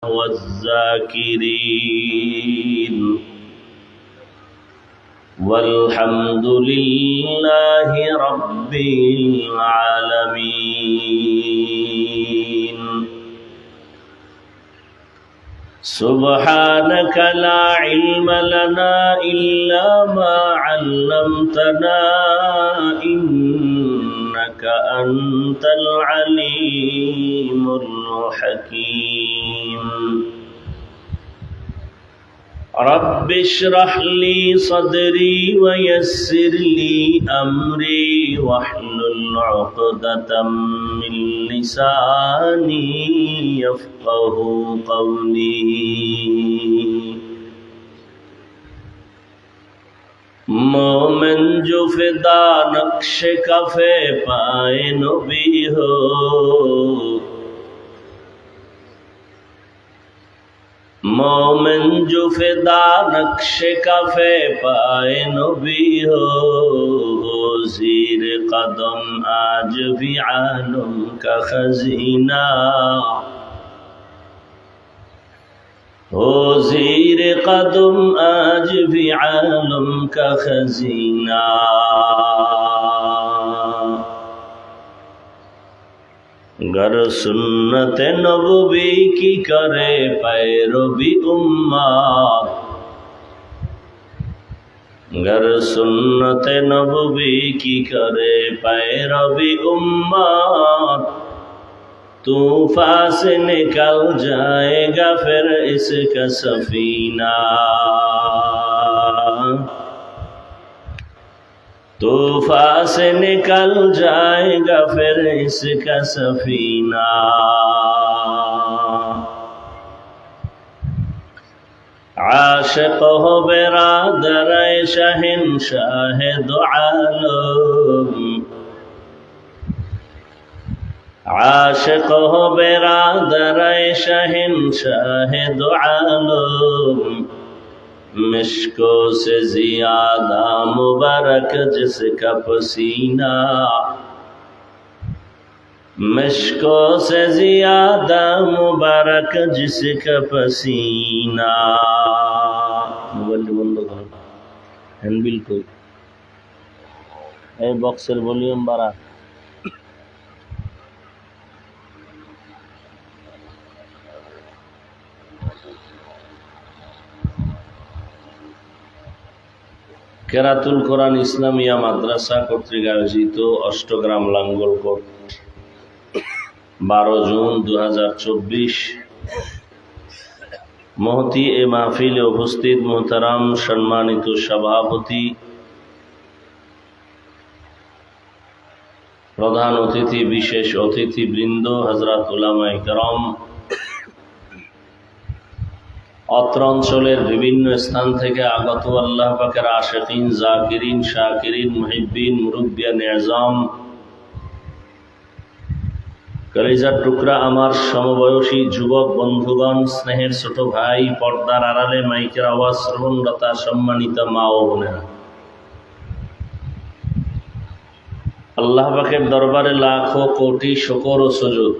والذاكرين والحمد لله رب العالمين سبحانك لا علم لنا إلا ما علمتنا إنك أنت العليم الحكيم رب اشرح لي صدري ويسر لي أمري واحلل عقدة من لساني يفقه قولي مومن جو فدا نقش کفے پائے نبی ہو مومن جو فدا نقش کفے پائے نبی ہو زیر قدم آج بھی عالم کا خزینہ ہو زیر قدم آج بھی عالم کا خزینہ گر سنت نبوی کی کرے پیروی امت گر سنت نبوی کی کرے پیروی امت طوفان سے نکل جائے گا پھر اس کا سفینہ طوفان سے نکل جائے گا پھر اس کا سفینہ عاشق ہو برادر شہنشاہ دو عالم عاشق ہو برادر شہنشاہ دو عالم مشکوں سے زیادہ مبارک جس کا پسینہ مشکوں سے زیادہ مبارک جس کا پسینہ মোবাইলটা বন্ধ করো হ্যান্ডবিল কই এই বক্সের ভলিউম বাড়া কেরাতুল কোরআন ইসলামিয়া মাদ্রাসা কর্তৃক আয়োজিত অষ্টগ্রাম লাঙ্গলকোট 12 জুন 2024 মহতি এ মাহফিলে উপস্থিত মোহতারাম সম্মানিত সভাপতি প্রধান অতিথি বিশেষ অতিথিবৃন্দ হযরত উলামায়ে কেরাম অত্র অঞ্চলের বিভিন্ন স্থান থেকে আগত আল্লাহ পাকের আশিকিন জাকিরিন শাকিরিন মুহিব্বিন মুরব্বিয়ান এজাম কলিজার টুকরা আমার সমবয়সী যুবক বন্ধুগণ স্নেহের ছোট ভাই পর্দার আড়ালে মাইকের আওয়াজ শ্রবণরতা সম্মানিত মা ও বোনেরা আল্লাহ পাকের দরবারে লাখো কোটি শুকর ও সুজুদ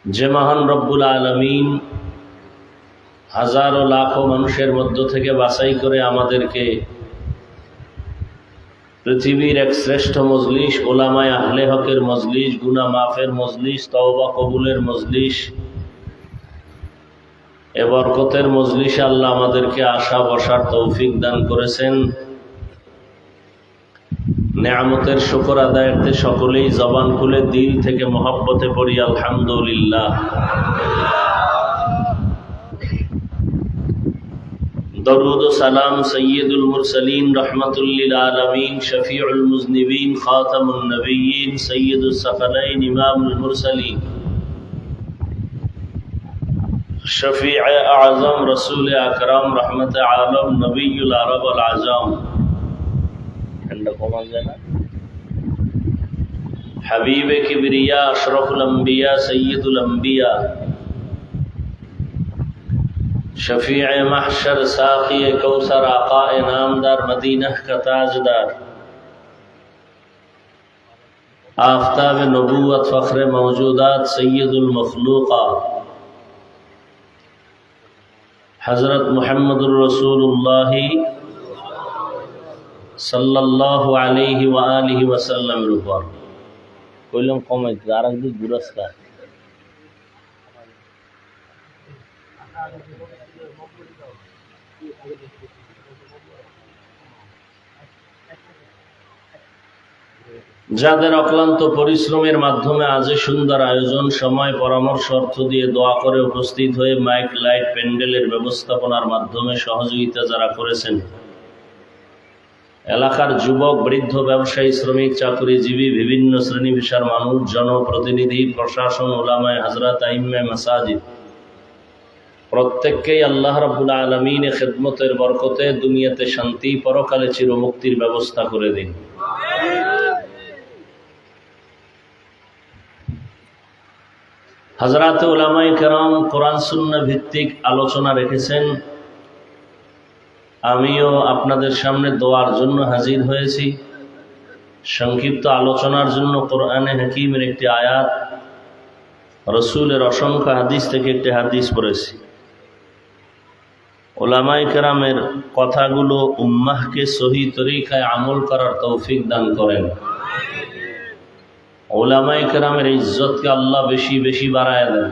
যে মহান রব্বুল আলামিন হাজারো লাখো মানুষের মধ্য থেকে বাছাই করে আমাদেরকে পৃথিবীর এক শ্রেষ্ঠ মজলিস উলামায়ে আহলে হকের মজলিস গুনাহ মাফের মজলিস তওবা কবুলের মজলিস এ বরকতের মজলিসে আল্লাহ আমাদেরকে আসা বসার তৌফিক দান করেছেন নেয়ামতের শুকর আদায়ার্থে সকলেই জবান খুলে দিল থেকে মহব্বতে পড়ি আলহামদুলিল্লাহ দরুদ ও সালাম সৈয়দুল মুরসালিন রহমাতুল লিল আলামিন শফিউল মুজনিবিন খাতামুন নবিয়্যিন সৈয়দুস সাকালাইন ইমামুল মুরসালিন শফিউ আযম রাসূল আকরাম রহমত আলম নবিয়ুল আরব আল আজম حبیب کبریا اشرف الانبیاء سید الانبیاء شفیع محشر ساقی کوثر آقا نامدار مدینہ کا تاجدار आफ़ताब नबूवत फ़ख्र मौजूदात सय्यदुल मखलूक़ात हज़रत मुहम्मदुर रसूलुल्लाह सल्लल्लाहु अलैहि व आलिहि वसल्लम रुपर कइलम कमाई आरेक दिक पुरस्कार যাদের অক্লান্ত পরিশ্রমের মাধ্যমে আজ সুন্দর আয়োজন সময় পরামর্শ অর্থ দিয়ে দোয়া করে উপস্থিত হয়ে মাইক লাইট প্যান্ডেলের ব্যবস্থাপনার মাধ্যমে সহযোগিতা যারা করেছেন, এলাকার যুবক বৃদ্ধ ব্যবসায়ী শ্রমিক চাকরিজীবী বিভিন্ন শ্রেণী পেশার মানুষ জনপ্রতিনিধি প্রশাসন উলামায়ে হযরত আইম্মায়ে মাসাজিদ প্রত্যেককেই আল্লাহ রাব্বুল আলামিনের খেদমতের বরকতে দুনিয়াতে শান্তি পরকালে চিরমুক্তির ব্যবস্থা করে দিন। হযরত উলামায়ে কেরাম কোরআন সুন্নাহ ভিত্তিক আলোচনা রেখেছেন। আমিও আপনাদের সামনে দোয়ার জন্য হাজির হয়েছি। সংক্ষিপ্ত আলোচনার জন্য কোরআনে হাকিমের একটি আয়াত, রাসূলের অসংখ্য হাদিস থেকে একটি হাদিস পড়েছি। উলামায়ে কেরামের কথাগুলো উম্মাহকে সহি তরিকায় আমল করার তৌফিক দান করেন। উলামায়ে কেরামের ইজ্জতকে আল্লাহ বেশি বেশি বাড়ায় দেন।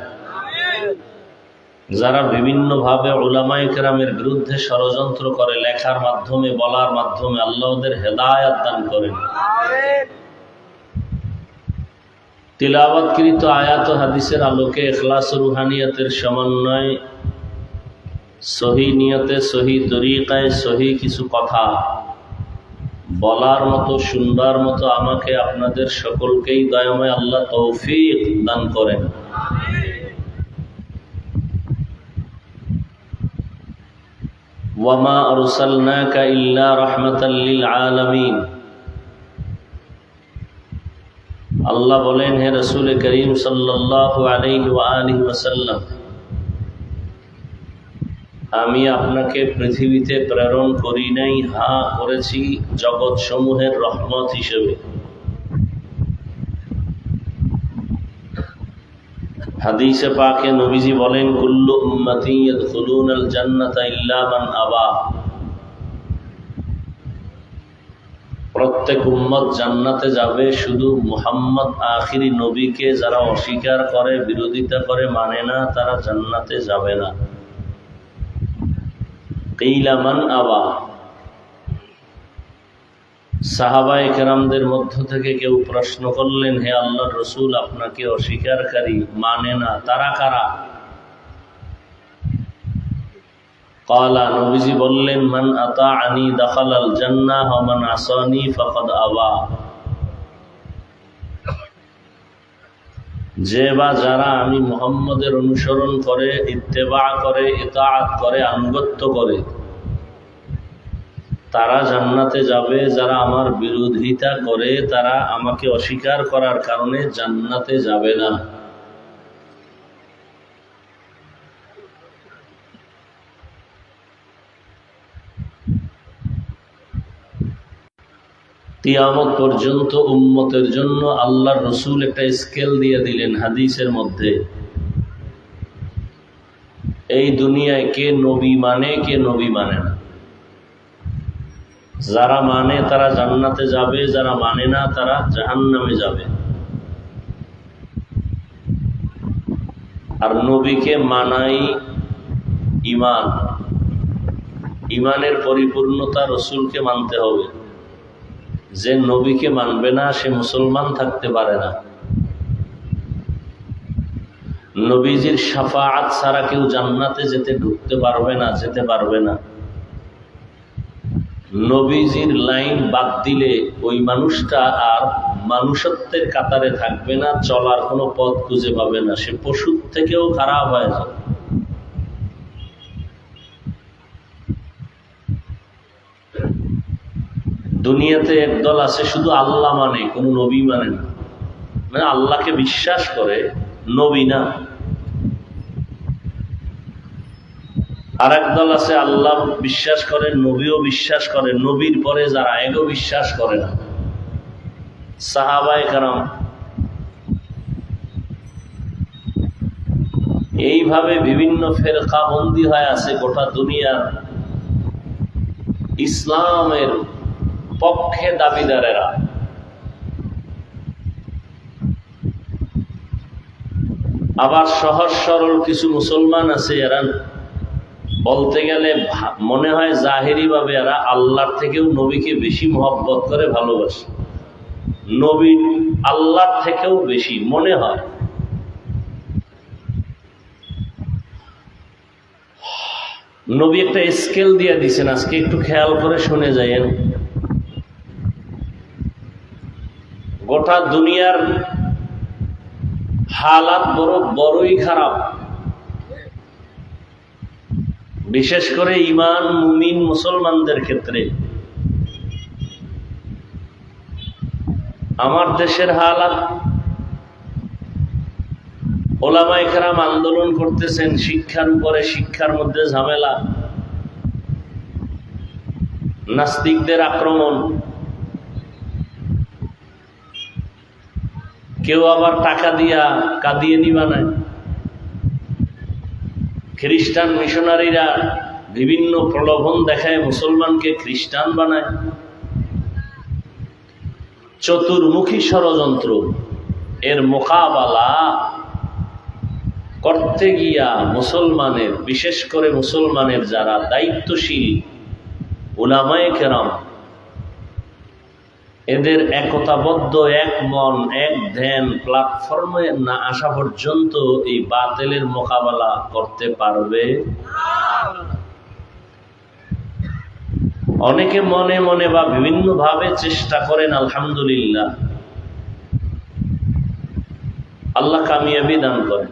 যারা বিভিন্নভাবে উলামায়ে কেরামের বিরুদ্ধে ষড়যন্ত্র করে লেখার মাধ্যমে বলার মাধ্যমে আল্লাহ ওদের হেদায়েত দান করেন। তিলাওয়াতকৃত আয়াত ও হাদিসের আলোকে ইখলাস ও রুহানিয়তের সমন্বয় সহি নিয়তে সহি তরিকায় সহি কিছু কথা বলার মতো শুনবার মতো আমাকে আপনাদের সকলকেই দয়াময় আল্লাহ তৌফিক দান করেন। ওয়ামা আরসালনাকা ইল্লা রাহমাতাল লিল আলামিন। আল্লাহ বলেন, হে রাসূল করিম সাল্লাল্লাহু আলাইহি ওয়া আলিহি ওয়াসাল্লাম, আমি আপনাকে পৃথিবীতে প্রেরণ করি নাই, হ্যাঁ করেছি জগৎ সমূহের রহমত হিসেবে। হাদিসে পাকে নবীজি বলেন, কুল্লু উম্মতি ইয়াদখুলুনাল জান্নাতা ইল্লা মান আবা। প্রত্যেক উম্মত জান্নাতে যাবে, শুধু মুহাম্মদ আখিরি নবীকে যারা অস্বীকার করে, বিরোধিতা করে, মানে না, তারা জান্নাতে যাবে না। কিলা মান আবা। সাহাবায়ে কেরামদের মধ্য থেকে কেউ প্রশ্ন করলেন, হে আল্লাহর রাসূল, আপনাকে অস্বীকারী, মানে না, তারা কারা? ক্বালা, নবীজি বললেন, মান আতাআনি দাখালাল জান্নাহ ওয়া মান আসানি ফাকাদ আবা। যে বা যারা আমি মুহাম্মদের অনুসরণ করে, ইত্তেবা করে, ইতাআত করে, আনুগত্য করে, তারা জান্নাতে যাবে। যারা আমার বিরোধিতা করে, তারা আমাকে অস্বীকার করার কারণে জান্নাতে যাবে না। কিয়ামত পর্যন্ত উম্মতের জন্য আল্লাহর রাসূল একটা স্কেল দিয়ে দিলেন হাদিসের মধ্যে। এই দুনিয়ায় কে নবী মানে, কে নবী মানে না। যারা মানে তারা জান্নাতে যাবে, যারা মানে না তারা জাহান্নামে যাবে। আর নবীকে মানাই ঈমান। ঈমানের পরিপূর্ণতা রাসূলকে মানতে হবে। যে নবীকে মানবে না সে মুসলমান থাকতে পারে না। নবীজির শাফাআত ছাড়া কেউ জান্নাতে ঢুকতে পারবে না, যেতে পারবে না। নবীজির লাইন বাদ দিলে ওই মানুষটা আর মানুষত্বের কাতারে থাকবে না, চলার কোনো পথ খুঁজে পাবে না, সে পশুর থেকেও খারাপ হয়ে যাবে। দুনিয়াতে একদল আছে শুধু আল্লাহ মানে, কোনো নবী মানে না, মানে আল্লাহকে বিশ্বাস করে, নবী না। আর একদল আছে আল্লাহ বিশ্বাস করে, নবীও বিশ্বাস করে, নবীর পরে যারা এগো বিশ্বাস করে না, সাহাবায়ে কেরাম এইভাবে বিভিন্ন ফেরকা বন্দী হয়ে আছে গোটা দুনিয়ার ইসলামের পক্ষে দাবিদারেরা। আবার সহজ সরল কিছু মুসলমান আছে, এরা বলতে গেলে মনে হয় জাহেরি ভাবে এরা আল্লাহর থেকেও নবীকে বেশি মহব্বত করে, ভালোবাসে। নবী আল্লাহর থেকেও বেশি মনে হয়। নবী একটা স্কেল দিয়ে দিছেন, আজকে একটু খেয়াল করে শুনে যায়েন। গোটা দুনিয়ার হালাত বড়ই খারাপ, বিশেষ করে ঈমান মুমিন মুসলমানদের ক্ষেত্রে। আমার দেশের হালাত, ওলামায়ে কেরাম আন্দোলন করতেছেন শিক্ষার উপরে, শিক্ষার মধ্যে ঝামেলা, নাস্তিকদের আক্রমণ, কেউ আবার টাকা দিয়া কাদিয়ানি বানায়, খ্রিস্টান মিশনারিরা বিভিন্ন প্রলোভন দেখায় মুসলমানকে খ্রিস্টান বানায়। চতুর্মুখী ষড়যন্ত্র, এর মোকাবেলা করতে গিয়া মুসলমানের, বিশেষ করে মুসলমানের যারা দায়িত্বশীল উলামায়ে কেরাম, এদের একতাবদ্ধ, এক মন, এক ধ্যান প্ল্যাটফর্মে না আসা পর্যন্ত এই বাতিলের মোকাবেলা করতে পারবে। অনেকে মনে মনে বা বিভিন্ন ভাবে চেষ্টা করেন, আলহামদুলিল্লাহ, আল্লাহ কামিয়াবি দান করেন।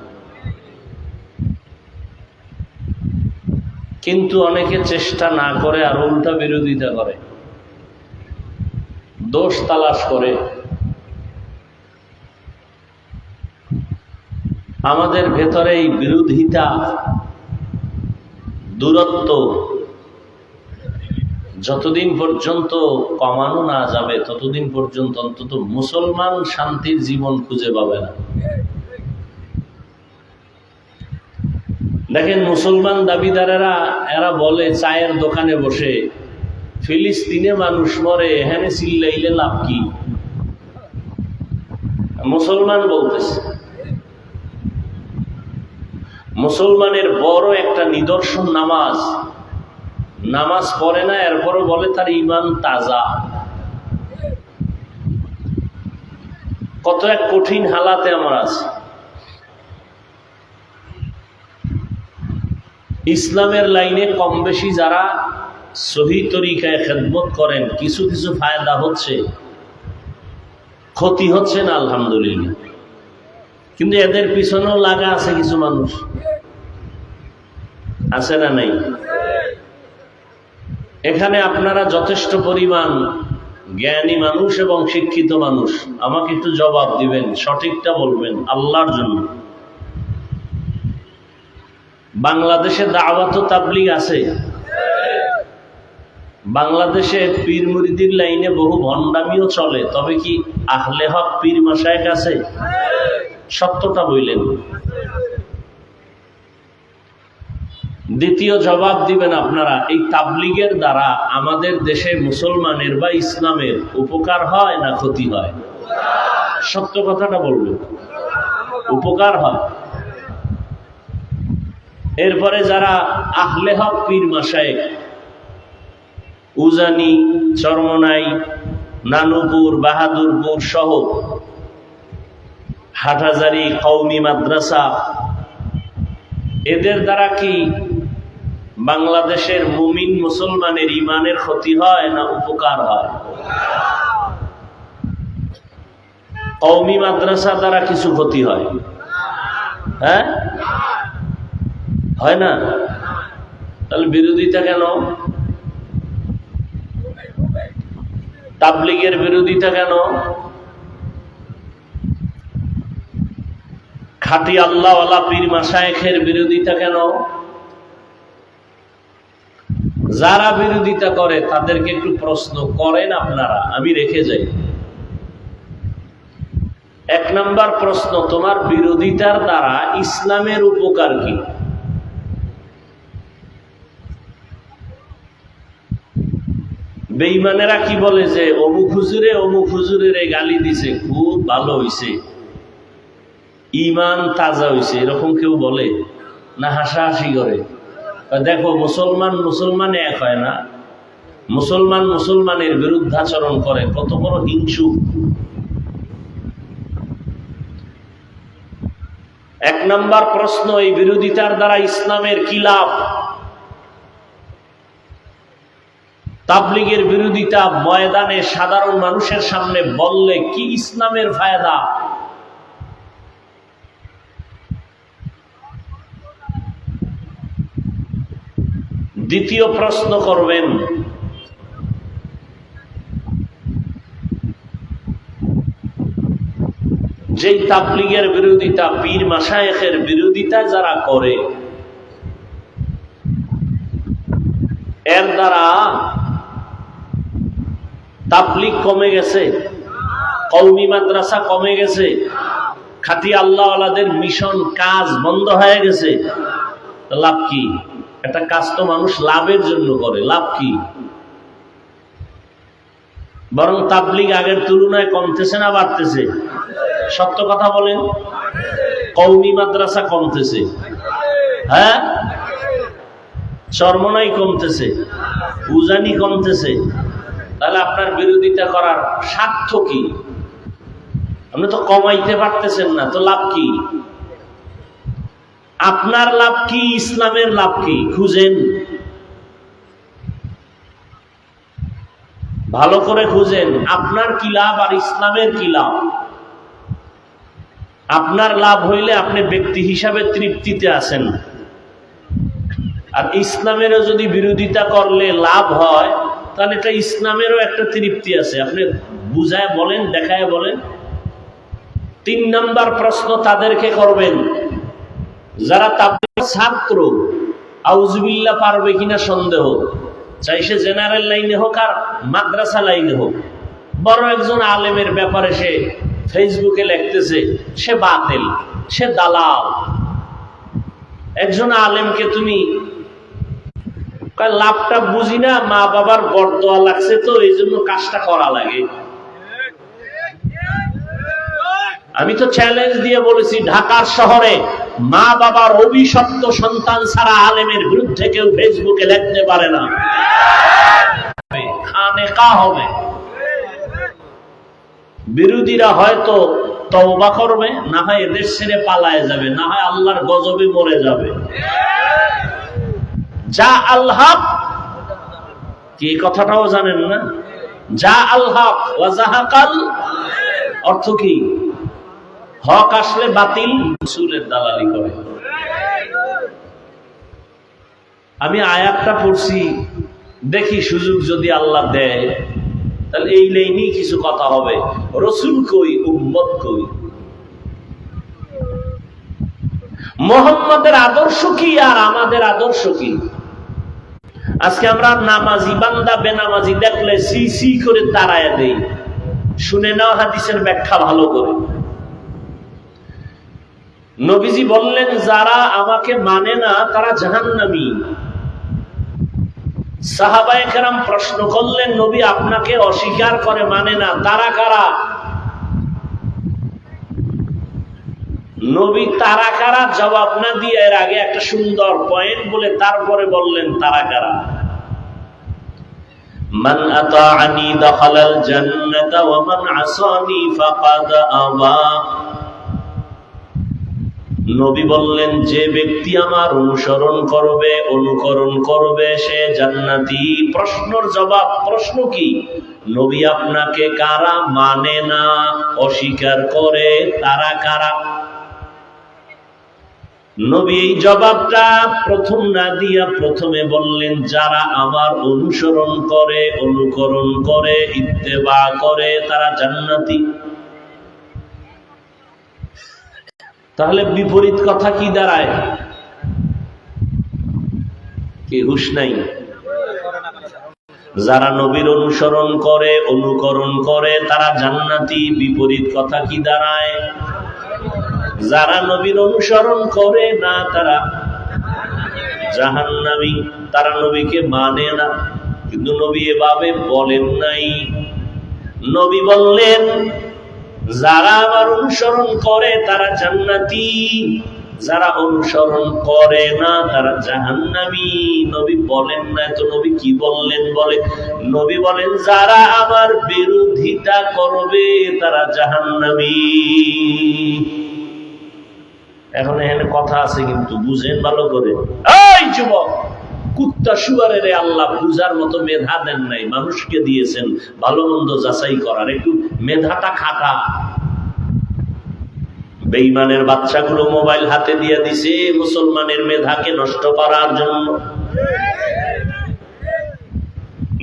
কিন্তু অনেকে চেষ্টা না করে আর উল্টা বিরোধিতা করে, দোষ তালাশ করে। আমাদের ভেতরে এই বিরোধিতা, দূরত্ব যতদিন পর্যন্ত কমানো না যাবে, ততদিন পর্যন্ত অন্তত মুসলমান শান্তির জীবন খুঁজে পাবে না। দেখেন, মুসলমান দাবিদারেরা এরা বলে চায়ের দোকানে বসে, ফিলিস্তিনে মানুষ মরে, এখানে চিল্লাইলে লাভ কি? মুসলমান বলতেছে। মুসলমানের বড় একটা নিদর্শন নামাজ। নামাজ পড়ে না, এরপরও বলে তার ঈমান তাজা। কত এক কঠিন হালাতে আমরা আছি। ইসলামের লাইনে কম বেশি যারা সহি তরিকায় খেদমত করেন, কিছু কিছু ফায়দা হচ্ছে, ক্ষতি হচ্ছে না, আলহামদুলিল্লাহ। কিন্তু এদের পিছনেও লাগা আছে কিছু মানুষ, আছে না নাই? এখানে আপনারা যথেষ্ট পরিমাণ জ্ঞানী মানুষ এবং শিক্ষিত মানুষ, আমাকে একটু জবাব দিবেন, সঠিকটা বলবেন আল্লাহর জন্য। বাংলাদেশে দাওয়াত ও তাবলীগ আছে। বাংলাদেশে পীর মুরিদির লাইনে বহু ভণ্ডামিও চলে, তবে কি আহলে হক পীর মাশায়েখ আছে? সত্যটা বললেন। দ্বিতীয় জবাব দিবেন আপনারা, এই তাবলীগের দ্বারা আমাদের দেশে মুসলমানের বা ইসলামের উপকার হয় না ক্ষতি হয়? সত্য কথাটা বলবেন। উপকার হয়। এরপরে যারা আহলে হক পীর মাশায়েখ, উজানি, চরমনাই, নানুপুর, বাহাদুরপুর সহ হাটহাজারী কওমি মাদ্রাসা, এদের দ্বারা কি বাংলাদেশের মুমিন মুসলমানের ঈমানের ক্ষতি হয় না উপকার হয়? কওমি মাদ্রাসা দ্বারা কিছু ক্ষতি হয়? হ্যাঁ, হয় না? তাহলে বিরোধিতা কেন? তাবলীগের বিরোধিতা কেন? খাঁটি আল্লাহওয়ালা পীর মাশায়েখের বিরোধিতা কেন? যারা বিরোধিতা করে তাদেরকে একটু প্রশ্ন করেন আপনারা, আমি রেখে যাই। এক নাম্বার প্রশ্ন, তোমার বিরোধিতার দ্বারা ইসলামের উপকার কি? বেঈমানেরা কি বলে যে অমুক হুজুরের গালি দিছে, খুব ভালো হইছে, ঈমান তাজা হইছে, এরকম কেউ বলে না? হাসাহাসি করে। দেখো, মুসলমান এক হয় না, মুসলমানের বিরুদ্ধাচরণ করে, কত বড় হিংসুক। এক নাম্বার প্রশ্ন, এই বিরোধিতার দ্বারা ইসলামের কি লাভ? তাবলীগের বিরোধিতা ময়দানে সাধারণ মানুষের সামনে বললে কি ইসলামের ফায়দা? দ্বিতীয় প্রশ্ন করবেন, যে তাবলীগের বিরোধিতা, পীর মাশায়েখের বিরোধিতা যারা করে, এর দ্বারা তাবলীগ কমে গেছে, কওমি মাদ্রাসা কমে গেছে, খাঁটি আল্লাহওয়ালাদের মিশন কাজ বন্ধ হয়ে গেছে। লাভ কি? একটা কাজ তো মানুষ লাভের জন্য করে, লাভ কি? বরং তাবলীগ আগের তুলনায় কমতেছে না বাড়তেছে? সত্য কথা বলেন। কওমি মাদ্রাসা কমতেছে, হ্যাঁ, চরমনাই কমতেছে, উজানি কমতেছে। তাহলে আপনার বিরোধিতা করার স্বার্থ কি? আপনি তো কমাইতে পারতেছেন না, তো লাভ কি? আপনার লাভ কি? ইসলামের লাভ কি? খুঁজেন, ভালো করে খুঁজেন, আপনার কি লাভ আর ইসলামের কি লাভ। আপনার লাভ হইলে আপনি ব্যক্তি হিসাবে তৃপ্তিতে আছেন, আর ইসলামেরও যদি বিরোধিতা করলে লাভ হয়, তাহলে এটা ইসলামেরও একটা তৃপ্তি আছে। আপনি বুঝায় বলেন, দেখায় বলেন। 3 নাম্বার প্রশ্ন তাদেরকে করবেন যারা তাবলীগের ছাত্র, আউযুবিল্লাহ পারবে কিনা সন্দেহ, চাই সে জেনারেল লাইনে হোক আর মাদ্রাসা লাইনে হোক। বড় একজন আলেমের ব্যাপারে সে ফেসবুকে লিখতেছে সে বাতিল, সে দালাল। একজন আলেমকে তুমি লাভটা বুঝি না, মা বাবার বরদোয়া লাগছে তো এই জন্য কাজটা করা লাগে। আমি তো চ্যালেঞ্জ দিয়ে বলেছি, ঢাকার শহরে মা বাবার অভিশপ্ত সন্তান ছাড়া আলেমের বিরুদ্ধে কেউ ফেসবুকে লিখতে পারে না। খানেকা হবে। বিরোধীরা হয়তো তওবা করবে, না হয় এদের ছেড়ে পালায় যাবে, না হয় আল্লাহর গজবে মরে যাবে। যা আল্লাহ কি কথাটাও জানেন না? যা আল্লাহ ওয়া যাহাকাল অর্থ কি? হক আসলে বাতিল, রাসূলের দালালি করে। আমি আয়াতটা পড়ছি, দেখি সুযোগ যদি আল্লাহ দেয় তাহলে এই লাইনেই কিছু কথা হবে। রাসূল কই, উম্মত কই? মুহাম্মাদের আদর্শ কি আর আমাদের আদর্শ কি? আজকে আমরা নামাজি বান্দা বেনামাজি দেখলে সি সি করে তাড়ায়া দেই। শুনে নাও হাদিসের ব্যাখ্যা ভালো করে। নবীজি বললেন, যারা আমাকে মানে না তারা জাহান্নামী। সাহাবায়ে কেরাম প্রশ্ন করলেন, নবী আপনাকে অস্বীকার করে, মানে না, তারা কারা? নবী তারা কারা জবাব না দিয়ে এর আগে একটা সুন্দর পয়েন্ট বলে তারপরে বললেন তারা কারা। মান আতাআনি দাখালাল জান্নাতা ওয়া মান আসানি ফাকাদ আবা। নবী বললেন, যে ব্যক্তি আমার অনুকরণ করবে সে জান্নাতি। প্রশ্নের জবাব, প্রশ্ন কি? নবী আপনাকে কারা মানে না, অস্বীকার করে, তারা কারা? নবী এই জবাবটা প্রথম না দিয়া প্রথমে বললেন, যারা আমার অনুকরণ করে ইত্তেবা করে তারা জান্নাতি। তাহলে বিপরীত কথা কি দাঁড়ায়? কি হুঁশ নাই? যারা নবীর অনুসরণ করে, অনুকরণ করে, তারা জান্নাতি। বিপরীত কথা কি দাঁড়ায়? যারা নবীর অনুসরণ করে না তারা জাহান্নামী। তারা নবীকে মানে না, কিন্তু নবী এভাবে বলেন নাই। নবী বললেন যারা আমার অনুসরণ করে তারা জান্নাতি, যারা অনুসরণ করে না তারা জাহান্নামী। নবী বলেন না তো নবী কি বললেন? নবী বলেন যারা আমার বিরোধিতা করবে তারা জাহান্নামী। এখন এখানে কথা আছে, কিন্তু বুঝেন ভালো করে। এই যুবক, কুত্তা শুয়ারের আল্লাহ বুঝার মতো মেধা দেন নাই, মানুষকে দিয়েছেন ভালো মন্দ যাচাই করার, একটু মেধাটা খাটা। বেঈমানের বাচ্চাগুলো মোবাইল হাতে দিয়ে দিছে মুসলমানের মেধাকে নষ্ট করার জন্য।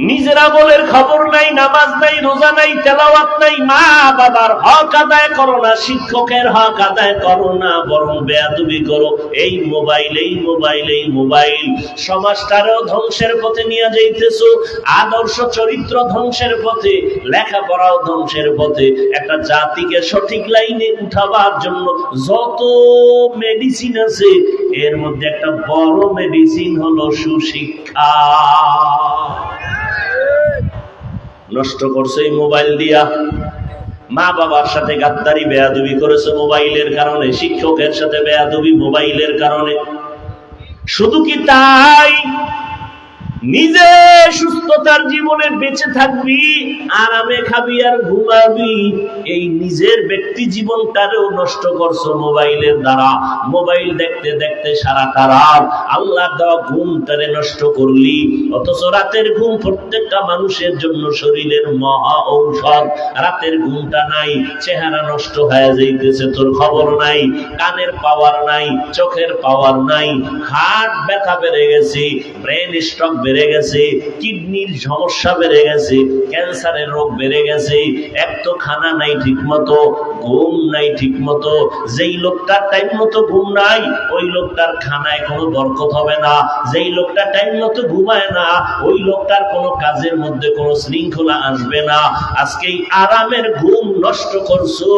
নিজের আমলের খবর নাই, নামাজ নাই, রোজা নাই, তেলাওয়াত নাই। মা বাবার হক আদায় করো না, শিক্ষকের হক আদায় করো না, বরং বেয়াদবি করো। এই মোবাইল সমাজটারও ধ্বংসের পথে নিয়ে যাইতেছো, আদর্শ চরিত্র ধ্বংসের পথে, লেখাপড়াও ধ্বংসের পথে। একটা জাতিকে সঠিক লাইনে উঠাবার জন্য যত মেডিসিন আছে, এর মধ্যে একটা বড় মেডিসিন হলো সুশিক্ষা। নষ্ট করছে এই মোবাইল দিয়া। মা বাবার সাথে গাদ্দারি বেয়াদবি করেছে মোবাইলের কারণে, শিক্ষকের সাথে বেয়াদবি মোবাইলের কারণে। শুধু কি তাই, নিজে সুস্থতার জীবনে বেঁচে থাকবি, আরামে খাবি আর ঘুমাবি, এই নিজের ব্যক্তি জীবনটারেও নষ্ট করছো মোবাইলের দ্বারা। মোবাইল দেখতে দেখতে সারাটা রাত আল্লাহ দেওয়া ঘুমটারে নষ্ট করলি। অথচ রাতের ঘুম প্রত্যেকটা মানুষের জন্য শরীরের মহা ঔষধ। রাতের ঘুমটা নাই, চেহারা নষ্ট হয়ে যাইতেছে, তোর খবর নাই। কানের পাওয়ার নাই, চোখের পাওয়ার নাই, হার্ট ব্যথা বেড়ে গেছে, ব্রেন স্ট্রোক বেড়ে গেছে, কিডনির সমস্যা বেড়ে গেছে, ক্যান্সারের রোগ বেড়ে গেছে। এক তো খানা নাই ঠিক মতো, ঘুম নাই ঠিক মতো। যেই লোকটার টাইম মতো ঘুম নাই, ওই লোকটার খানায় কোনো বরকত হবে না। যেই লোকটা টাইম মতো ঘুমায় না, ওই লোকটার কোনো কাজের মধ্যে কোনো শৃঙ্খলা আসবে না। আজকে এই আরামের ঘুম নষ্ট করছো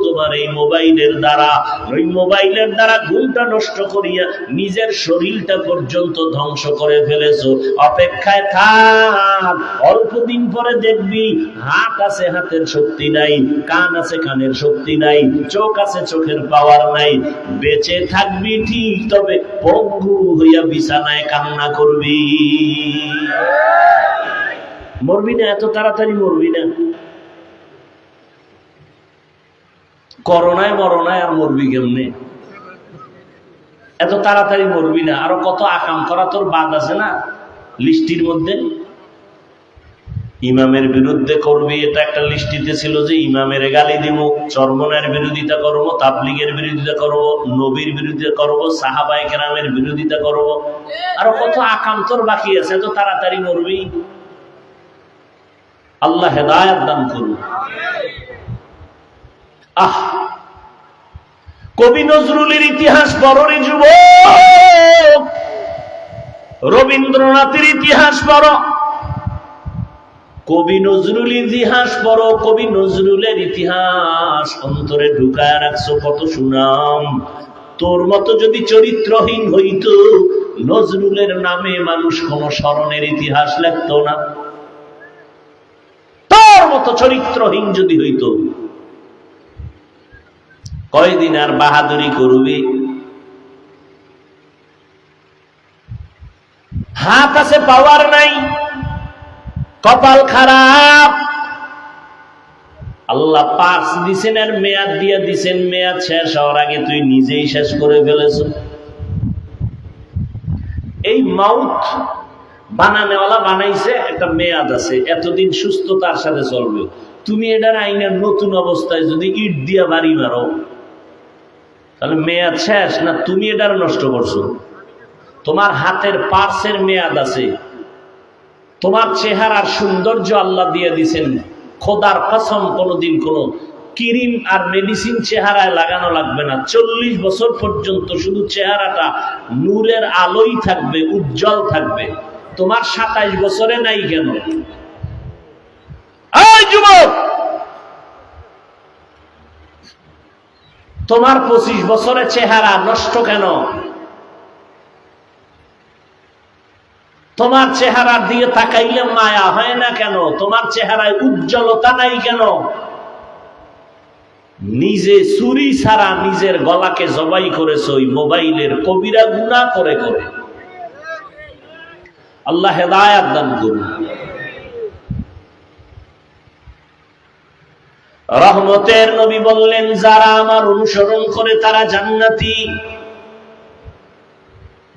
তোমার এই মোবাইলের দ্বারা। ওই মোবাইলের দ্বারা ঘুমটা নষ্ট করিয়া নিজের শরীরটা পর্যন্ত ধ্বংস করে ফেলেছো। অপেক্ষায় থাক, অল্প দিন পরে দেখবি হাত আছে, হাতের শক্তি নাই, কান আছে, কানের শক্তি নাই, চোখ আছে, চোখের পাওয়ার নাই। বেঁচে থাকবি ঠিক, তবে পঙ্গু হইয়া বিছানায় কান্না করবি। মরবি না, এত তাড়াতাড়ি মরবি না। করোনায় মরনায় আর মরবি কেমনে? এত তাড়াতাড়ি মরবি না। আরো কত আকাম করা তোর বাদ আছে না লিস্টির মধ্যে। ইমামের বিরুদ্ধে করবি, এটা একটা লিস্টিতে ছিল যে ইমামের গালি দিব, চরমনের বিরোধিতা করব, তাবলীগের বিরোধিতা করব, নবীর বিরোধিতা করব, সাহাবায়ে কেরামের বিরোধিতা করব। আরো কত আকাম তোর বাকি আছে, এত তাড়াতাড়ি মরবি। আল্লাহ হেদায়েত দান করুন। কবি নজরুলের ইতিহাস পড়ো রে যুবক, রবীন্দ্রনাথের ইতিহাস পড়ো, কবি নজরুল ইতিহাস পড়ো। কবি নজরুলের ইতিহাস অন্তরে ঢুকায় রাখছো, কত সুনাম। তোর মতো যদি চরিত্রহীন হইতো, নজরুলের নামে মানুষ কোন স্মরণের ইতিহাস লিখতো না। তোর মতো চরিত্রহীন যদি হইতো, কয়দিন আর বাহাদুরি করবি? হাত আছে, পাওয়ার নাই, কপাল খারাপ। আল্লাহ পাস দিছেন আর মেয়াদ দিয়ে দিছেন, মেয়াদ শেষ হওয়ার আগে তুই নিজেই শেষ করে ফেলেছ। এই মাউথ বানানেওয়ালা বানাইছে, একটা মেয়াদ আছে, এতদিন সুস্থতার সাথে চলবে। তুমি এটার আইনের নতুন অবস্থায় যদি ইট দিয়া বাড়ি মারো, তাহলে মেয়াদ শেষ না তুমি এটার নষ্ট করছো? তোমার হাতের পার্সের মেয়াদ আছে, তোমার চেহারার সৌন্দর্য আল্লাহ দিয়ে দিছেন। খোদার কসম, কোনোদিন কোনো ক্রিম আর মেডিসিন চেহারায় লাগানো লাগবে না। 40 বছর পর্যন্ত শুধু চেহারাটা নূরের আলোই থাকবে, উজ্জ্বল থাকবে। তোমার 27 বছরে নাই কেন? এই যুবক, তোমার 25 বছরের চেহারা নষ্ট কেন? তোমার চেহারার দিকে তাকাইলে মায়া হয় না কেন? তোমার চেহারায় উজ্জ্বলতা নাই কেন? নিজে চুরি ছাড়া নিজের গলাকে জবাই করেছো ওই মোবাইলের কবিরা গুনাহ করে করে। আল্লাহ হেদায়েত দান করুন। রহমতের নবী বললেন, যারা আমার অনুসরণ করে তারা জান্নাতি।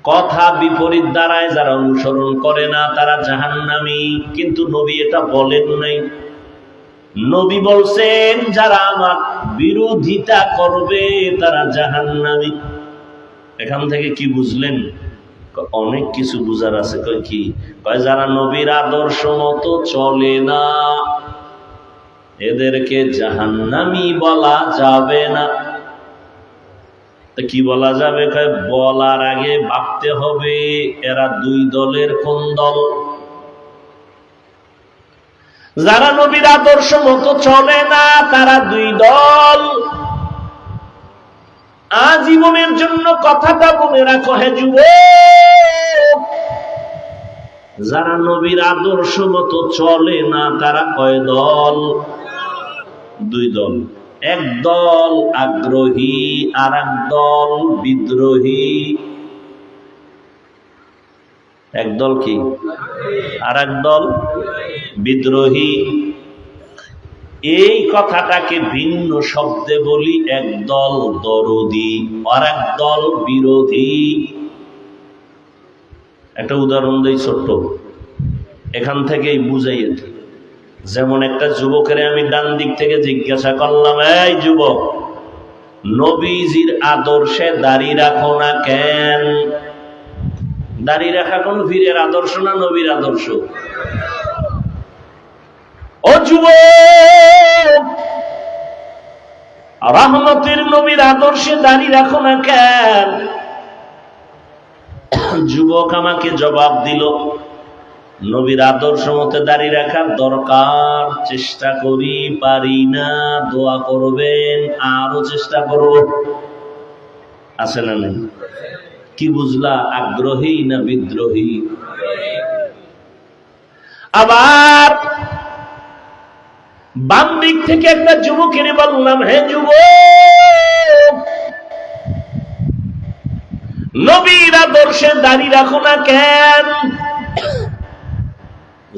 কথা বিপরীত দ্বারায় যারা অনুসরণ করে না তারা জাহান্নামী। কিন্তু নবী এটা বলেন নাই। নবী বলছেন, যারা আমার বিরোধিতা করবে তারা জাহান্নামী। এখান থেকে কি বুঝলেন? অনেক কিছু বুঝার আছে। কয় কি? কয় যারা নবীর আদর্শ মতো চলে না এদেরকে জাহান্নামী বলা যাবে না। তো কি বলা যাবে? কয় বলার আগে ভাবতে হবে এরা দুই দলের কোন দল। যারা নবীর আদর্শ মতো চলে না তারা দুই দল। আজীবনের জন্য কথাটা মনে রাখো হে যুবক, যারা নবীর আদর্শ মতো চলে না তারা কয় দল? দুই দল। এক দল আগ্রহী আর এক দল বিদ্রোহী। এক দল কি আর এক দল বিদ্রোহী। এই কথাটাকে ভিন্ন শব্দে বলি, এক দল দরদি আর এক দল বিরোধী। একটা উদাহরণ দেই ছোট্ট, এখান থেকেই বুঝাইয়ে। যেমন একটা যুবকের আমি ডান দিক থেকে জিজ্ঞাসা করলাম, এই যুবক, নবীজির আদর্শে দাড়ি রাখো না কেন? দাড়ি রাখা কোন পীরের আদর্শ না নবীর আদর্শ? ও যুবক, রহমতের নবীর আদর্শে দাড়ি রাখো না কেন? যুবক আমাকে জবাব দিল, নবীর আদর্শ মতে দাড়ি রাখার দরকার, চেষ্টা করি, পারি না, দোয়া করবেন, আরো চেষ্টা করব। আছে না নাই? কি বুঝলা? আগ্রহী না বিদ্রোহী? আবার বাম দিক থেকে একটা যুবকের বললাম, হে যুবক, নবীর আদর্শে দাড়ি রাখো না কেন?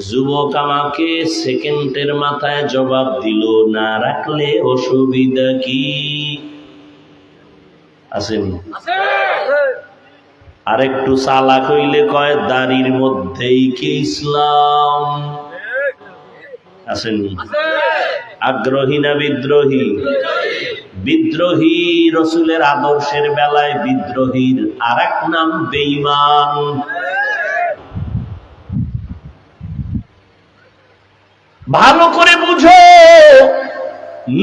যুবক আমাকে সেকেন্ডের মাথায় জবাব দিল, না রাখলে অসুবিধা কি? আসেনি? আরেকটু চালাক হইলে কয়, দাড়ির মধ্যেই কি ইসলাম? আসেনি? আগ্রহী না বিদ্রোহী? বিদ্রোহী। রসুলের আদর্শের বেলায় বিদ্রোহীর আর এক নাম বেঈমান। ভালো করে বুঝো,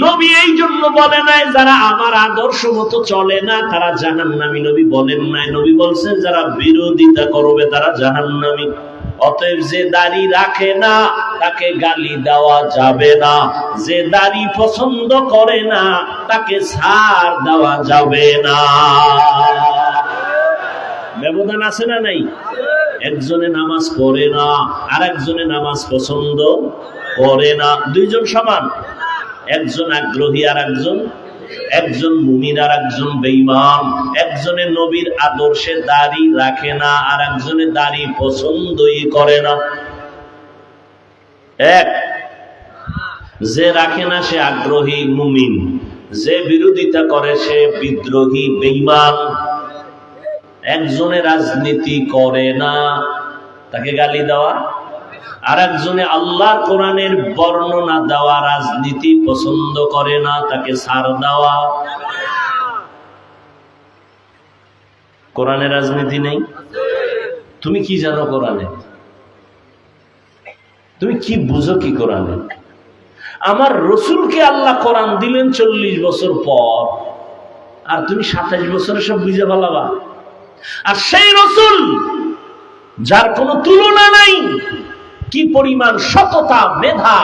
নবী এই জন্য বলে নাই যারা আমার আদর্শ মতো চলে না তারা জাহান্নামী। নবী বলেন নাই। নবী বলছেন যারা বিরোধিতা করবে তারা জাহান্নামী। অতএব যে দাড়ি রাখে না তাকে গালি দেওয়া যাবে না, যে দাড়ি পছন্দ করে না তাকে ছাড় দেওয়া যাবে না। ব্যবধান আছে না নাই? একজনে নামাজ পড়ে না আর একজনে নামাজ পছন্দ করে না, দুইজন সমান? একজন আগ্রহী আর একজন মুমিন আর একজন বেঈমান। একজনে নবীর আদর্শে দাড়ি রাখে না আর একজনে দাড়ি পছন্দই করে না। এক যে রাখে না সে আগ্রহী মুমিন, যে বিরোধিতা করে সে বিদ্রোহী বেঈমান। একজনে রাজনীতি করে না তাকে গালি দেওয়া, আর একজনে আল্লাহর কোরআনের বর্ণনা দেওয়া রাজনীতি পছন্দ করে না তাকে ছাড় দেওয়া। কোরআনে রাজনীতি নেই? তুমি কি জানো কোরআনে? তুমি কি বুঝো কি কোরআনে? আমার রসুলকে আল্লাহ কোরআন দিলেন 40 বছর পর, আর তুমি 27 বছরে সব বুঝে ফেলাবা। আর সেই রসুল যার কোনো তুলনা নাই, কি পরিমাণ সততা, মেধা,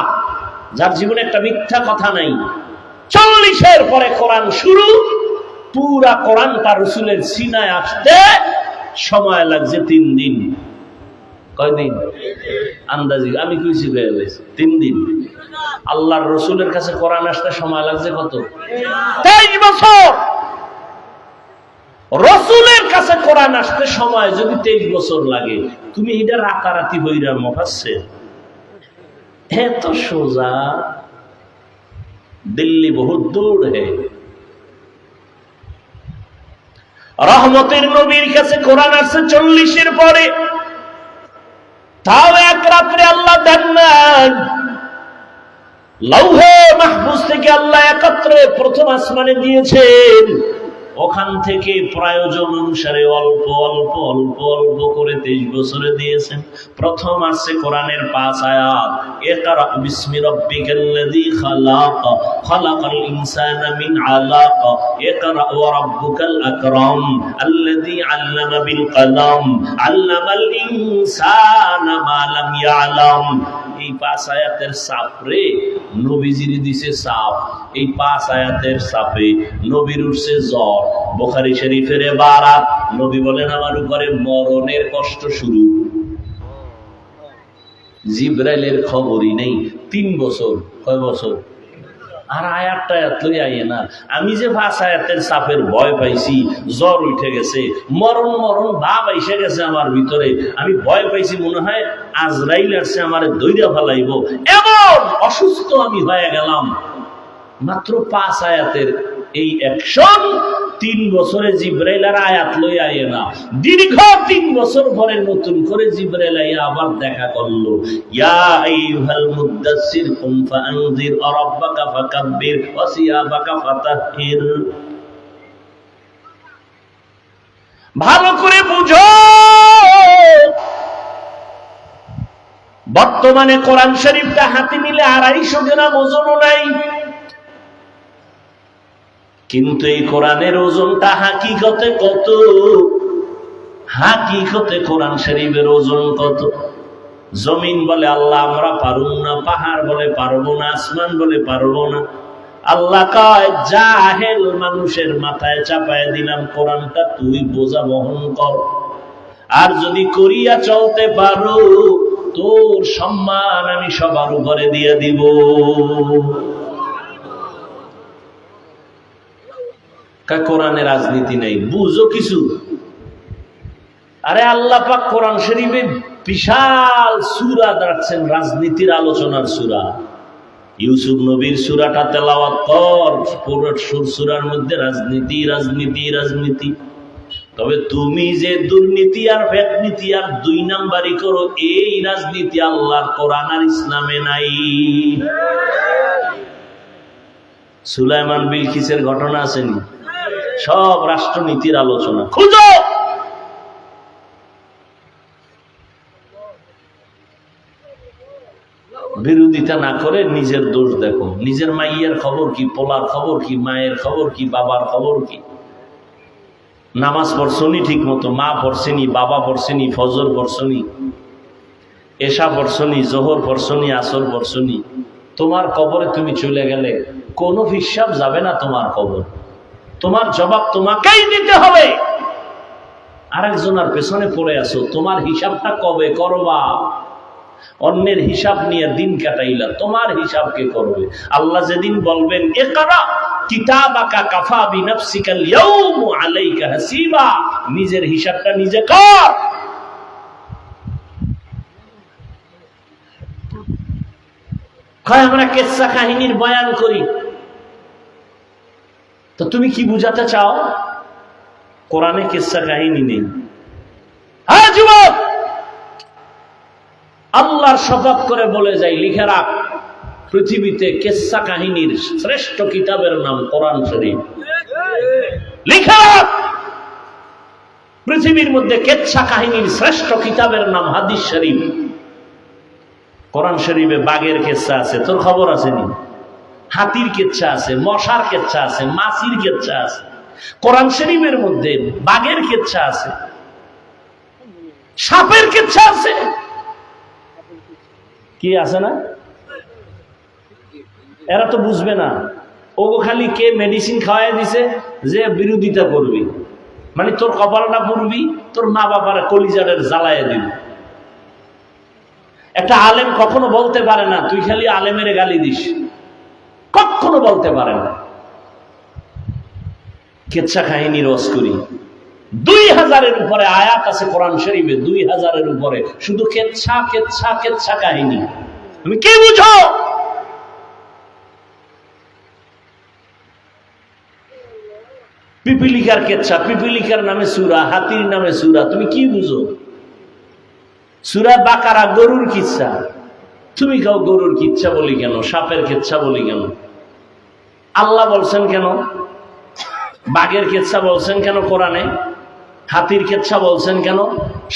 যার জীবনে একটা মিথ্যা কথা নাই। 40-এর পরে কোরআন শুরু, পুরা কোরআন তার রাসূলের সিনায় আসতে সময় লাগছে 3 দিন। কয়দিন? আন্দাজি আমি কইছি 3 দিন। আল্লাহর রাসূলের কাছে কোরআন আসতে সময় লাগছে কত? 23 বছর। রাসূলের কাছে কোরআন আসতে সময় যদি 23 বছর লাগে, তুমি এটা রাতারাতি হইরা মুফাসসির, এত সোজা? দিল্লি বহুত দূর হে। রহমতের নবীর কাছে কোরআন আসছে 40-এর পরে, তাও এক রাত্রে আল্লাহ দেন না। লৌহে মাহফুজ থেকে আল্লাহ একত্রে প্রথম আসমানে দিয়েছেন, ওখান থেকে প্রয়োজন অনুসারে অল্প অল্প অল্প অল্প করে 23 বছরে দিয়েছেন। প্রথম আসছে কোরআনের 5 আয়াত, ইকরা বিসমি রাব্বিকাল্লাযী খালাক, খালাকাল ইনসানা মিন আলাক, ইকরা ওয়া রাব্বুকাল আকরাম, আল্লাযী আল্লামা বিল কলম, আল্লামাল ইনসানা মা লাম ইয়ালাম। এই 5 আয়াতের সাপরে নবীজির দিছে সাপ, এই 5 আয়াতের সাপে নবীর উঠছে জ্বর। বুখারী শরীফের ইবারত, নবী বলেন আমার উপরে মরণের কষ্ট শুরু। জিবরাইলের খবরই নেই 3 বছর। কয় বছর? আর আয়াতটা এতই আইয়ে না। আমি যে 5 আয়াতের সাপের ভয় পাইছি, জ্বর উঠে গেছে, মরণ মরণ ভাব এসে গেছে আমার ভিতরে, আমি ভয় পাইছি, মনে হয় আজরাইল আসছে আমারে দইরা ফেলাইব, এমন অসুস্থ আমি হয়ে গেলাম। মাত্র 5 আয়াতের এই অ্যাকশন 3 বছরে জিবরাইল আর আয়াত লই আইয়ে না। দীর্ঘ 3 বছর পরে নতুন করে জিবরাইল আইয়া আবার দেখা করলো। ইয়া আইয়ুহাল মুদ্দাসসির কুম ফাআনজির ওয়া রাব্বাকা ফাকাব্বির ওয়া সিয়াবাকা ফাতাহহির। ভালো করে বুঝো, বর্তমানে কোরআন শরীফটা হাতে নিলে 250 গ্রাম ওজনও নাই, কিন্তু এই কোরআনের ওজনটা হাকিকতে কত? হাকিকতে কোরআন শরীফের ওজন কত? জমিন বলে আল্লাহ আমরা পারুম না, পাহাড় বলে পারবো না, আসমান বলে পারবো না। আল্লাহ কয় জাহেল মানুষের মাথায় চাপায় দিলাম কোরআনটা, তুই বোঝা বহন কর, আর যদি করিয়া চলতে পারো তোর সম্মান আমি সবার উপরে দিয়ে দিব। কোরআনে রাজনীতি নেই, বুঝো কিছু? আরে আল্লাহ পাক কোরআন শরীফে বিশাল সূরা রাখছেন, রাজনীতির আলোচনার সূরা। ইউসুফ নবীর সূরাটা তেলাওয়াত কর, পুরো সূরার মধ্যে রাজনীতি রাজনীতি রাজনীতি। তবে তুমি যে দুর্নীতি আর ব্যাকনীতি আর 2 নাম্বারি করো, এই রাজনীতি আল্লাহর কোরআন আর ইসলামে নাই। সুলাইমান বিলকিসের ঘটনা আসেনি? সব রাষ্ট্রনীতির আলোচনা। খুঁজো, বিরোধিতা না করে নিজের দোষ দেখো। নিজের মাইয়ের খবর কি, পোলার খবর কি, মায়ের খবর কি, বাবার খবর কি? নামাজ পড়ছনি ঠিক মতো? মা পড়ছেনি, বাবা পড়ছেনি, ফজর পড়ছনি, এশা পড়ছনি, জোহর পড়ছনি, আসর পড়ছনি? তোমার কবরে তুমি চলে গেলে কোনো হিসাব যাবে না তোমার কবর, তোমার জবাব তোমাকেই দিতে হবে। আরেকজনের পেছনে পড়ে আছো, তোমার হিসাবটা কবে করবা? অন্যের হিসাব নিয়ে দিন কাটাইলা, তোমার হিসাব কে করবে? আল্লাহ যেদিন বলবেন ইকরা কিতাবাকা কাফা বিনাফসিকাল ইয়াউম আলাইকা হাসিবা, নিজের হিসাবটা নিজে কর। কয় আমরা কিসসা কাহিনীর বয়ান করি, তো তুমি কি বুঝাতে চাও? কোরআনে কিসসা কাহিনী নেই। হ্যাঁ যুবক, আল্লাহর শপথ করে বলে যাই, লিখে রাখ, পৃথিবীতে কিসসা কাহিনীর শ্রেষ্ঠ কিতাবের নাম কোরআন শরীফ। লিখে রাখ, পৃথিবীর মধ্যে কিসসা কাহিনীর শ্রেষ্ঠ কিতাবের নাম হাদিস শরীফ। কোরআন শরীফে বাঘের কিসসা আছে, তোর খবর আছে নি? হাতির কিচ্ছা আছে, মশার কিচ্ছা আছে, মাছির কিচ্ছা আছে। কোরআন শরীফের মধ্যে বাঘের কিচ্ছা আছে। সাপের কেচ্ছা আছে, কি আছে না? এরা তো বুঝবে না, ওগো খালি কে মেডিসিন খাওয়াই দিছে যে বিরোধিতা করবি, মানে তোর কপালটা পুড়বি, তোর মা বাবার কলিজারের জ্বালায় দিবি। একটা আলেম কখনো বলতে পারে না তুই খালি আলেমের গালি দিস, কখনো বলতে পারে না। কেচ্ছা কাহিনী রস করি, 2000-এর উপরে আয়াত আছে কোরআন শরীফে, 2000-এর উপরে শুধু কেচ্ছা কেচ্ছা কেচ্ছা কাহিনী। তুমি কি বুঝো? পিপিলিকার কেচ্ছা, পিপিলিকার নামে সূরা, হাতির নামে সূরা, তুমি কি বুঝো? সূরা বাকারা গরুর কিচ্ছা, তুমি কাও গরুর কিচ্ছা বলি কেন, সাপের কেচ্ছা বলি কেন? আল্লাহ বলছেন কেন? বাঘের কেচ্ছা বলছেন কেন কোরআনে? হাতির কেচ্ছা বলছেন কেন?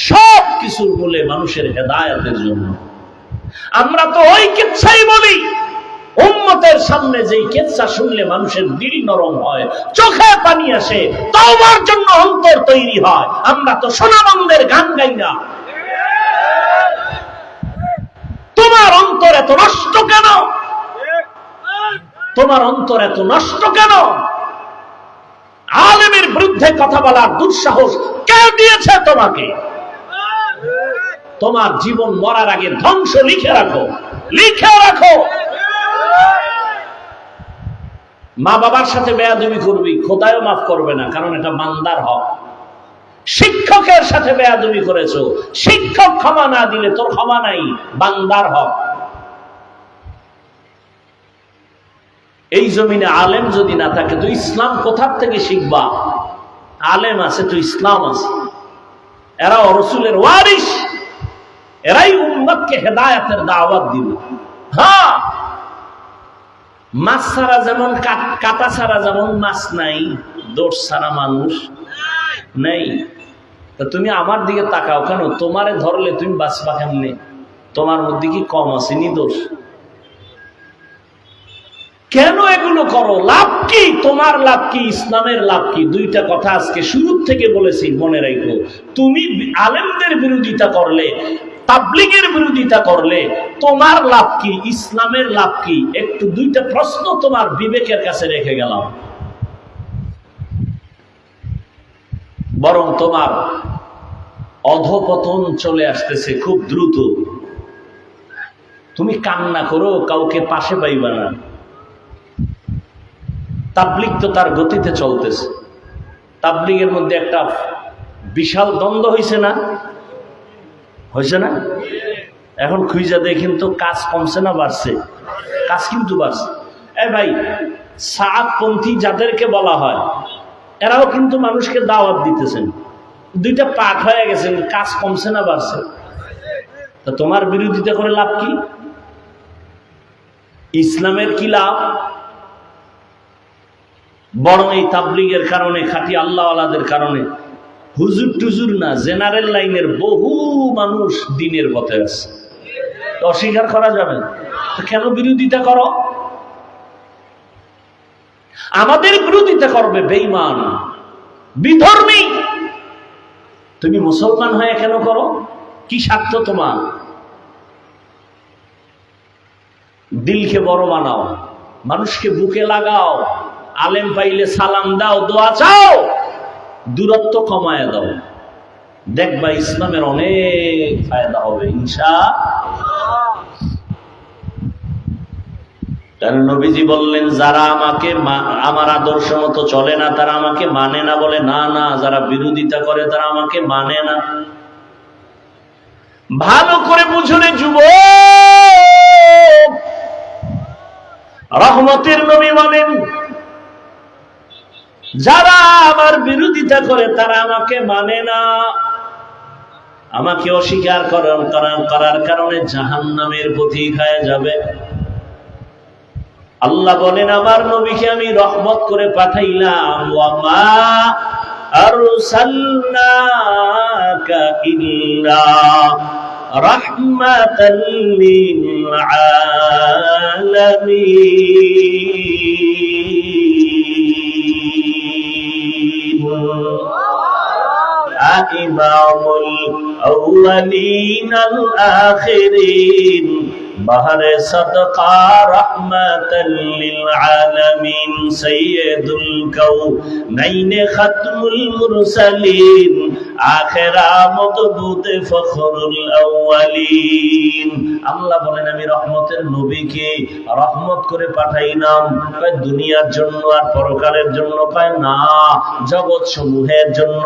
সব কিছুর বলে মানুষের হেদায়েতের জন্য। আমরা তো ওই কেচ্ছাই বলি, উম্মতের সামনে যেই কেচ্ছা শুনলে মানুষের দিল নরম হয়, চোখে পানি আসে, তওবার জন্য অন্তর তৈরি হয়। আমরা তো সোনামন্দের গান গাই না। তোমার অন্তর এত নষ্ট কেন? তোমার অন্তর এত নষ্ট কেন? আলেমের বিরুদ্ধে কথা বলার দুঃসাহস কে দিয়েছে তোমাকে? তোমার জীবন মরার আগে ধ্বংস লিখে রাখো, লিখে রাখো। মা বাবার সাথে বেয়াদবি করবি, খোদায়ও মাফ করবে না, কারণ এটা বান্দার হক। শিক্ষকের সাথে বেয়াদবি করেছো, শিক্ষক ক্ষমা না দিলে তোর ক্ষমা নাই, বান্দার হক। এই জমিনে আলেম যদি না থাকে তো ইসলাম কোথা থেকে শিখবা? আলেম আছে তো ইসলাম আছে। এরা রাসূলের ওয়ারিস, এরাই উম্মতকে হেদায়েতের দাওয়াত দিবে। হ্যাঁ, মাছ ছাড়া যেমন কাটা ছাড়া যেমন মাছ নাই, দোষ ছাড়া মানুষ নেই। তা তুমি আমার দিকে তাকাও কেন? তোমারে ধরলে তুমি বাঁচবা কেমনে? তোমার মধ্যে কি কম আসেনি দোষ? কেন এগুলো করো? লাভ কি? তোমার লাভ কি? ইসলামের লাভ কি? দুইটা কথা আজকে শুরু থেকে বলেছি, মনে রাখো। তুমি আলেমদের বিরোধিতা করলে, তাবলীগের বিরোধিতা করলে তোমার লাভ কি? ইসলামের লাভ কি? একটু দুইটা প্রশ্ন তোমার বিবেকের কাছে রেখে গেলাম। বরং তোমার অধপতন চলে আসতেছে খুব দ্রুত। তুমি কান্না করো, কাউকে পাশে পাইবা না। তাবলীগ তো তার গতিতে চলতেছে। তাবলীগের মধ্যে একটা বিশাল দ্বন্দ্ব হয়েছে না? হয়েছে না? এখন খুঁজা দেখেন তো, কাজ কমছে না বাড়ছে? কাজ কিন্তু বাড়ছে। এ ভাই, সাতপন্থী যাদেরকে বলা হয়, এরাও কিন্তু মানুষকে দাওয়াত দিতেছেন। দুইটা পাঠ হয়ে গেছেন, কাজ কমছে না বাড়ছে? তা তোমার বিরোধিতা করে লাভ কি? ইসলামের কি লাভ? বরং এই তাবলীগের কারণে, খাঁটি আল্লাহওয়ালাদের কারণে, হুজুর টুজুর না, জেনারেল লাইনের বহু মানুষ দ্বীনের পথে আছে। অস্বীকার করা যাবে না। কেন বিরোধিতা করো? আমাদের বিরোধিতা করবে বেঈমান, বিধর্মী। তুমি মুসলমান হয়ে কেন করো? কি স্বার্থ তোমার? দিলকে বড় বানাও, মানুষকে বুকে লাগাও, আলেম পাইলে সালাম দাও, দোয়া চাও, দূরত্ব কমায় দাও, দেখবা ইসলামের অনেক ফায়দা হবে ইনশাআল্লাহ। কারণ নবীজি বললেন, যারা আমাকে আমার আদর্শ মতো চলে না তারা আমাকে মানে না। বলে না না, যারা বিরোধিতা করে তারা আমাকে মানে না। ভালো করে বুঝলে যুবক, রহমতের নবী বলেন, যারা আমার বিরোধিতা করে তারা আমাকে মানে না। আমাকে অস্বীকার করার কারণে জাহান্নামের পথিক হয়ে যাবে। আল্লাহ বলেন, আমার নবীকে আমি রহমত করে পাঠাইলাম। ওয়া মা আরসালনাকা ইল্লা রাহমাতাল লিল আলামিন। ইমামুল আউয়ালিনাল আখিরিন বাহরে সাদকা রাহমাতাল লিল আলামিন সাইয়্যিদুল কাউনাইন খাতমুল মুরসালিন আখিরা মদবুতে ফখরুল আউয়ালিন। আল্লাহ বলেন আমি রহমতের নবীকে রহমত করে পাঠাইলাম, কয় দুনিয়ার জন্য আর পরকালের জন্য, কয় না জগৎ সমূহের জন্য।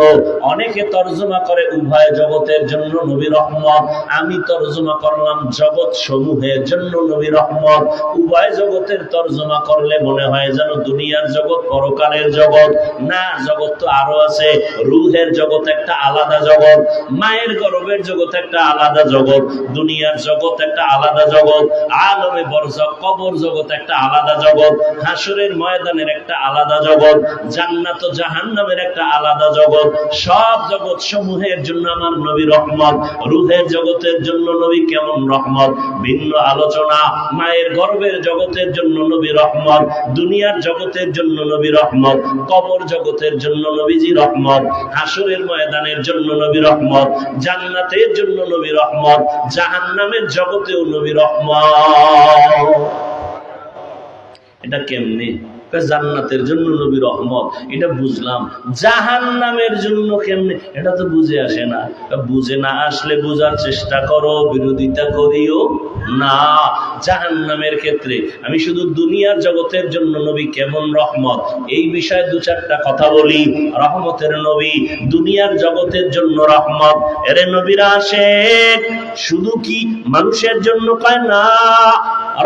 অনেকে তরজমা করে উভয় জগতের জন্য নবী রহমত, আমি তরজমা করলাম জগৎ সমূহের জন্য নবী রহমত। উভয় জগতের তরজমা করলে মনে হয় যেন দুনিয়ার জগৎ পরকালের জগৎ। না, জগৎ তো আরো আছে। রূহের জগৎ একটা আলাদা জগৎ, মায়ের গর্ভের জগৎ একটা আলাদা জগৎ, দুনিয়ার জগৎ একটা আলাদা জগৎ, আলমে বরজখ কবর জগৎ একটা আলাদা জগৎ, হাসরের ময়দানের একটা আলাদা জগৎ, জান্নাত ও জাহান্নামের একটা আলাদা জগৎ। সব জগৎ সমূহের জন্য আমার নবী রহমত। রূহের জগতের জন্য নবী কেমন রহমত, ভিন্ন আলোচনা। মায়ের গর্ভের জগতের জন্য নবী রহমত, দুনিয়ার জগতের জন্য নবী রহমত, কবর জগতের জন্য নবীজি রহমত, হাসরের ময়দানের জন্য নবী রহমত, জান্নাতের জন্য নবী রহমত, জাহান্নামের জগতেও নবী রহমত। এটা কেমনে? জান্নাতের জন্য নবী রহমত, এটা বুঝলাম। জাহান্নামের জন্য কেমনে, এটা তো বুঝে আসে না। বুঝে না আসলে বোঝার চেষ্টা করো, বিরোধিতা করিও না। জাহান্নামের ক্ষেত্রে আমি শুধু দুনিয়ার জগতের জন্য নবী কেমন রহমত এই বিষয়ে দু চারটা কথা বলি। রহমতের নবী, দুনিয়ার জগতের জন্য রহমত। এরে নবীরা আসে শুধু কি মানুষের জন্য, কয় না।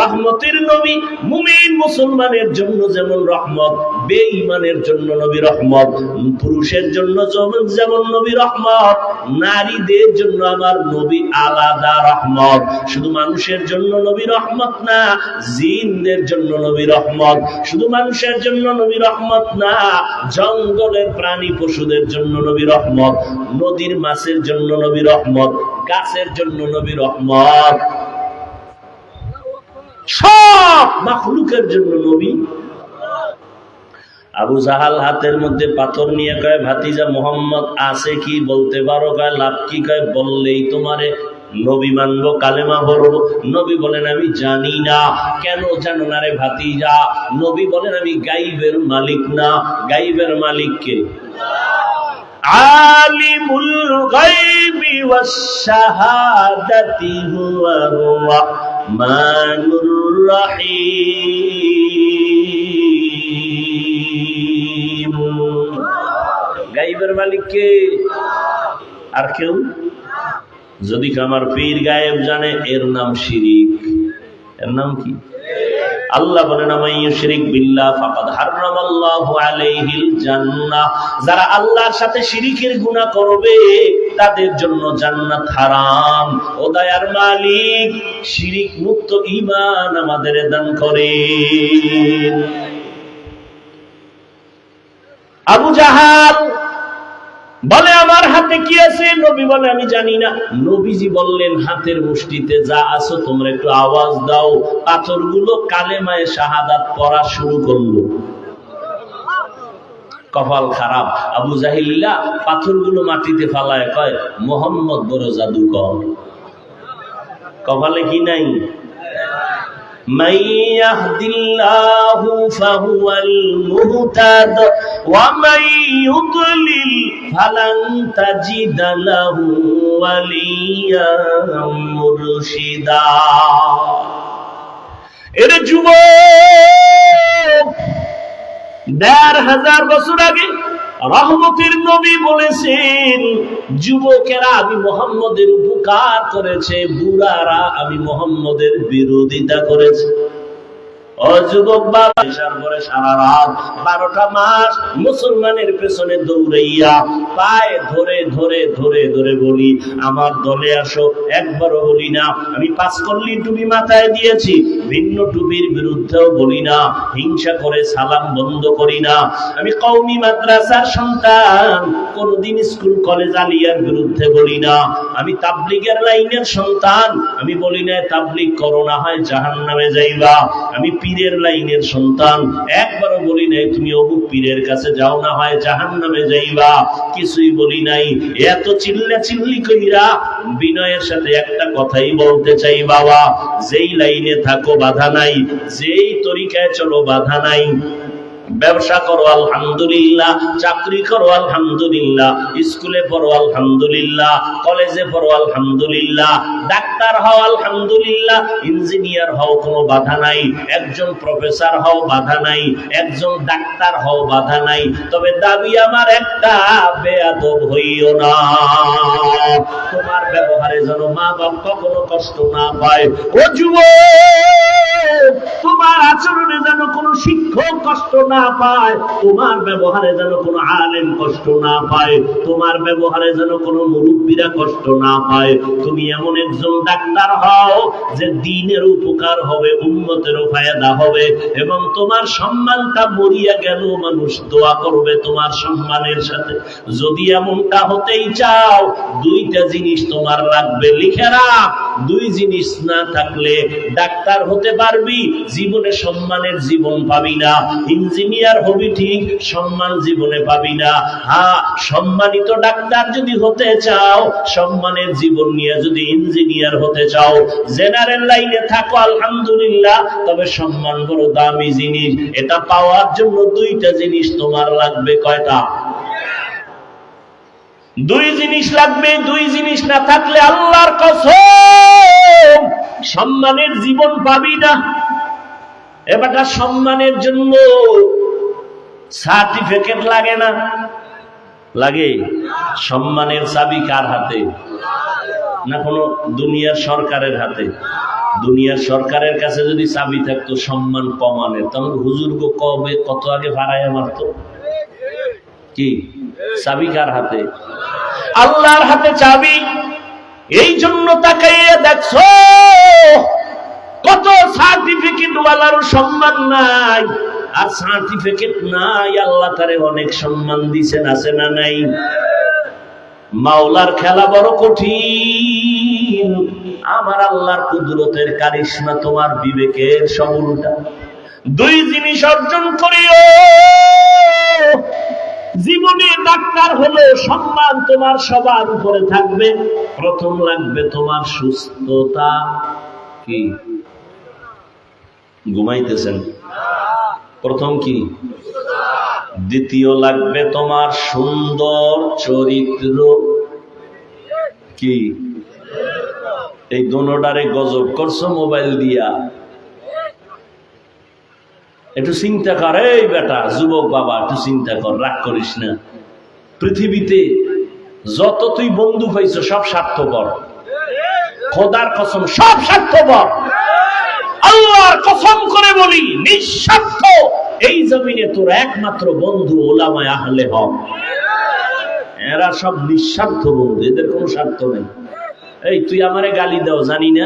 রহমতের নবী মুমিন মুসলমানের জন্য যেমন রহমত, বেঈমানের জন্য নবী রহমত। পুরুষের জন্য যেমন নবী রহমত, নারীদের জন্য আমার নবী আলাদা রহমত। শুধু মানুষের জন্য নবী রহমত না, জিনদের জন্য নবী রহমত। শুধু মানুষের জন্য নবী রহমত না, জঙ্গলের প্রাণী পশুদের জন্য নবী রহমত, নদীর মাছের জন্য নবী রহমত, গাছের জন্য নবী রহমত, সব মাখলুকের জন্য নবী। আবু জাহাল হাতের মধ্যে পাথর নিয়ে কয় ভাতিজা মোহাম্মদ আছে কি বলতে পারো? কয় লাভ কি? কয় বললেই তোমারে নবী মানবো, কালেমা পড়বো। নবী বলেন আমি জানি না। কেন জানো না রে ভাতিজা? নবী বলেন আমি গাইবের মালিক না। গাইবের মালিক কে? আলিমুল গায়বি ওয়াস শাহাদাতি হুয়ার রাহমানুর রহিম। গায়বের মালিক কে? আর কেউ? যদি আমার পীর গায়েব জানে, এর নাম শিরিক। এর নাম কি? আল্লাহ বলেন আমান ইউশরিক বিল্লাহ ফাকাদ হারামাল্লাহু আলাইহিল জান্নাহ। যারা আল্লাহর সাথে শিরিকের গুনাহ করবে তাদের জন্য জান্নাত হারাম। ও দয়ার মালিক, শিরিক মুক্ত ঈমান আমাদের দান করেন। আবু জাহাল বলে আমার হাতে কি আছে? নবী বলে আমি জানি না। নবীজি বললেন হাতের মুষ্টিতে যা আছো তোমরা একটু আওয়াজ দাও। পাথরগুলো কালেমায়ে শাহাদাত পড়া শুরু করলো। কপাল খারাপ, আবু জাহিল্লা পাথরগুলো মাটিতে ফালায় কয় মোহাম্মদ বড় জাদুকর। কপালে কি নাই? من يهد الله فهو المهتد ومن يضلل فلن تجد له وليا مرشدا। এর যুবক ১৫০০ বছর আগে রহমতের নবী বলেছেন যুবকেরা আমি মুহাম্মদের উপকার করেছে, বুড়ারা আমি মুহাম্মদের বিরোধিতা করেছে। ও যুবক বাবা, পরে সারা রাত ১২টা মাস মুসলমানের পেছনে দৌড়াইয়া পায়ে ধরে ধরে ধরে ধরে ধরে বলি, আমার দলে আসো, একবারও বলি না। আমি 5 কল্লি টুপি মাথায় দিয়েছি, ভিন্ন টুপির বিরুদ্ধেও বলি না। হিংসা করে সালাম বন্ধ করি না। আমি কওমি মাদ্রাসার সন্তান, কোনদিন স্কুল কলেজ আলিয়ার বিরুদ্ধে বলি না। আমি তাবলীগের লাইনের সন্তান, আমি বলি না তাবলীগ করো না হয় জাহান্নামে যাইবা। আমি পীরের লাইনের সন্তান, একবারও বলি নাই তুমি অমুক পীরের কাছে যাও না হয় জাহান্নামে যাইবা। কিছুই বলি নাই। এত চিল্লা চিল্লি কইরা বিনয়ের সাথে একটা কথাই বলতে চাই বাবা, যেই লাইনে থাকো বাধা নাই, যেই তরিকায় চলো বাধা নাই। ব্যবসা করো আলহামদুলিল্লাহ, চাকরি করো আলহামদুলিল্লাহ, স্কুলে পড়ো আলহামদুলিল্লাহ, কলেজে পড়ো আলহামদুলিল্লাহ, ডাক্তার হও আলহামদুলিল্লাহ, ইঞ্জিনিয়ার হও, কোনো বাধা নাই। একজন প্রফেসর হও, বাধা নাই। একজন ডাক্তার হও, বাধা নাই। তবে দাবি আমার একটা, বেয়াদব হইও না। তোমার ব্যবহারে যেন মা বাপ কখনো কষ্ট না পায়। ও যুবক, তোমার আচরণে যেন কোনো শিক্ষক কষ্ট না পায়, তোমার ব্যবহারে যেন কোনো আলেম কষ্ট না পায়, তোমার ব্যবহারে যেন কোনো মুরব্বীরা কষ্ট না পায়। তুমি এমন একজন ডাক্তার হও যে দ্বীনের উপকার হবে, উম্মতেরও ফায়দা হবে, এবং তোমার সম্মানটা মরিয়া গেল মানুষ দোয়া করবে তোমার সম্মানের সাথে। যদি এমনটা হতেই চাও, 2টা জিনিস তোমার লাগবে, লিখে রাখ। 2 জিনিস না থাকলে ডাক্তার হতে পারবি, জীবনে সম্মানের জীবন পাবি না। ইঞ্জিনিয়ার হবি ঠিক, সম্মান জীবনে পাবি না। হ্যাঁ, সম্মানিত ডাক্তার যদি হতে চাও, সম্মানের জীবন নিয়ে যদি ইঞ্জিনিয়ার হতে চাও, জেনারেল লাইনে থাকো আলহামদুলিল্লাহ, তবে সম্মান বড় দামি জিনিস। এটা পাওয়ার জন্য 2টা জিনিস তোমার লাগবে। কয়টা? 2 জিনিস লাগবে। 2 জিনিস না থাকলে আল্লাহর কসম সম্মানের জীবন পাবি না। এবারটা সম্মানের জন্য সার্টিফিকেট লাগে না? লাগে। সম্মানের চাবি কার হাতে? না কোনো দুনিয়ার সরকারের হাতে? দুনিয়ার সরকারের কাছে যদি চাবি থাকতো সম্মান কমানের, তখন হুজুর গো কবে কত আগে ভাড়ায় মারতো। কি চাবি কার হাতে? আল্লাহর হাতে চাবি। এই জন্য তাকাইয়া দেখছো কত সার্টিফিকেট ওয়ালারও সম্মান নাই, আর সার্টিফিকেট নাই আল্লাহ তারে অনেক সম্মান দিছেন, আছে না নাই? মাওলার খেলা বড় কঠিন। আমার আল্লাহর কুদরতের কারিশমা তোমার বিবেকের সবলতা। 2 জিনিস অর্জন করিও। জীবনে ডাক্তার হলে সম্মান তোমার সবার উপরে থাকবে। প্রথম লাগবে তোমার সুস্থতা। কি ঘুমাইতেছেন? প্রথম কি? দ্বিতীয় লাগবে তোমার সুন্দর চরিত্র। কি এই দোনোটারে গজব করছো মোবাইল দিয়া। একটু চিন্তা কর, এই বেটা যুবক বাবা, একটু চিন্তা কর, রাগ করিস না। পৃথিবীতে যত তুই বন্ধু পাইছো সব স্বার্থপর। খোদার কসম সব স্বার্থপর। আল্লাহর কসম করে বলি, নিঃস্বার্থ এই জমিনে তোর একমাত্র বন্ধু ওলামায়ে আহলে হক। এরা সব নিঃস্বার্থ বন্ধু, এদের কোনো স্বার্থ নেই। এই তুই আমারে গালি দাও জানি না,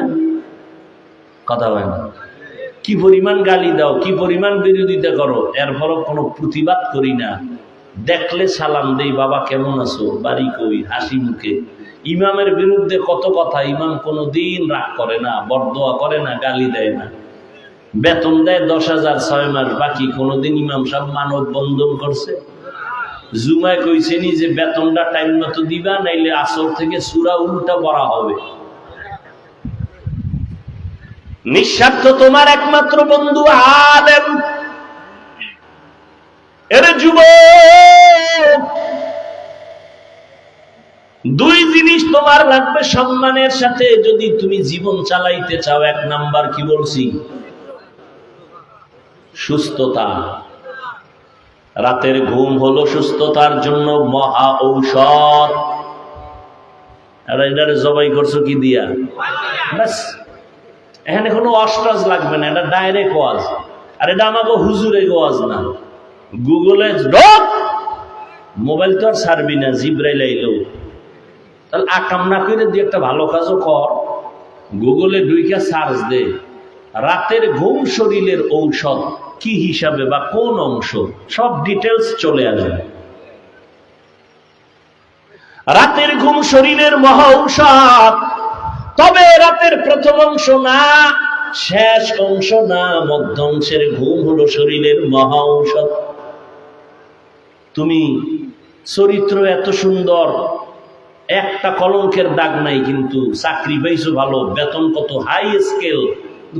কথা হয় না। কি পরিমাণ গালি দাও, কি পরিমাণ বিরোধিতা করো, এরপরও কোনো প্রতিবাদ করি না। দেখলে সালাম দেই, বাবা কেমন আছো, বাড়ি কই, হাসি মুখে। ইমামের বিরুদ্ধে কত কথা, ইমাম কোনোদিন রাগ করে না, বরদোয়া করে না, গালি দেয় না। বেতন দেয় 10,000 6 মাস বাকি, কোনোদিন ইমাম সাহেব মানব বন্ধন করছে? জুমায় কইছেনি যে বেতনটা টাইম মতো দিবা, নাইলে আসর থেকে সূরা উল্টা পড়া হবে। নিঃস্বার্থ তোমার একমাত্র বন্ধু আলেম। এর যুবক, 2 জিনিস তোমার লাগবে সম্মানের সাথে যদি তুমি জীবন চালাইতে চাও। 1 নাম্বার কি বলছি? সুস্থতা। রাতের ঘুম হলো সুস্থতার জন্য মহা ঔষধ। আর এটারে জবাই করছো কি দিয়া? ব্যাস, এখানে কোনো অস্ট্রাজ লাগবে না, এটা ডাইরেক্ট ওয়াজ। আর এটা আমাকে হুজুরের ওয়াজ না। গুগলে ঢোক, মোবাইল তো আর ছাড়বি না, জিব্রাইল আইলো। তাহলে আকাম না করে দিয়ে একটা ভালো কাজও কর, গুগলে ঢুইকা সার্চ দে রাতের ঘুম শরীরের ঔষধ কি হিসাবে বা কোন অংশ, সব ডিটেলস চলে আসবে। রাতের ঘুম শরীরের মহা ঔষধ, তবে রাতের প্রথম অংশ না, শেষ অংশ না, মধ্য অংশের ঘুম হলো শরীরের মহা ঔষধ। তুমি চরিত্র এত সুন্দর, একটা কলঙ্কের দাগ নাই, কিন্তু চাকরি পাইছো ভালো, বেতন কত হাই স্কেল,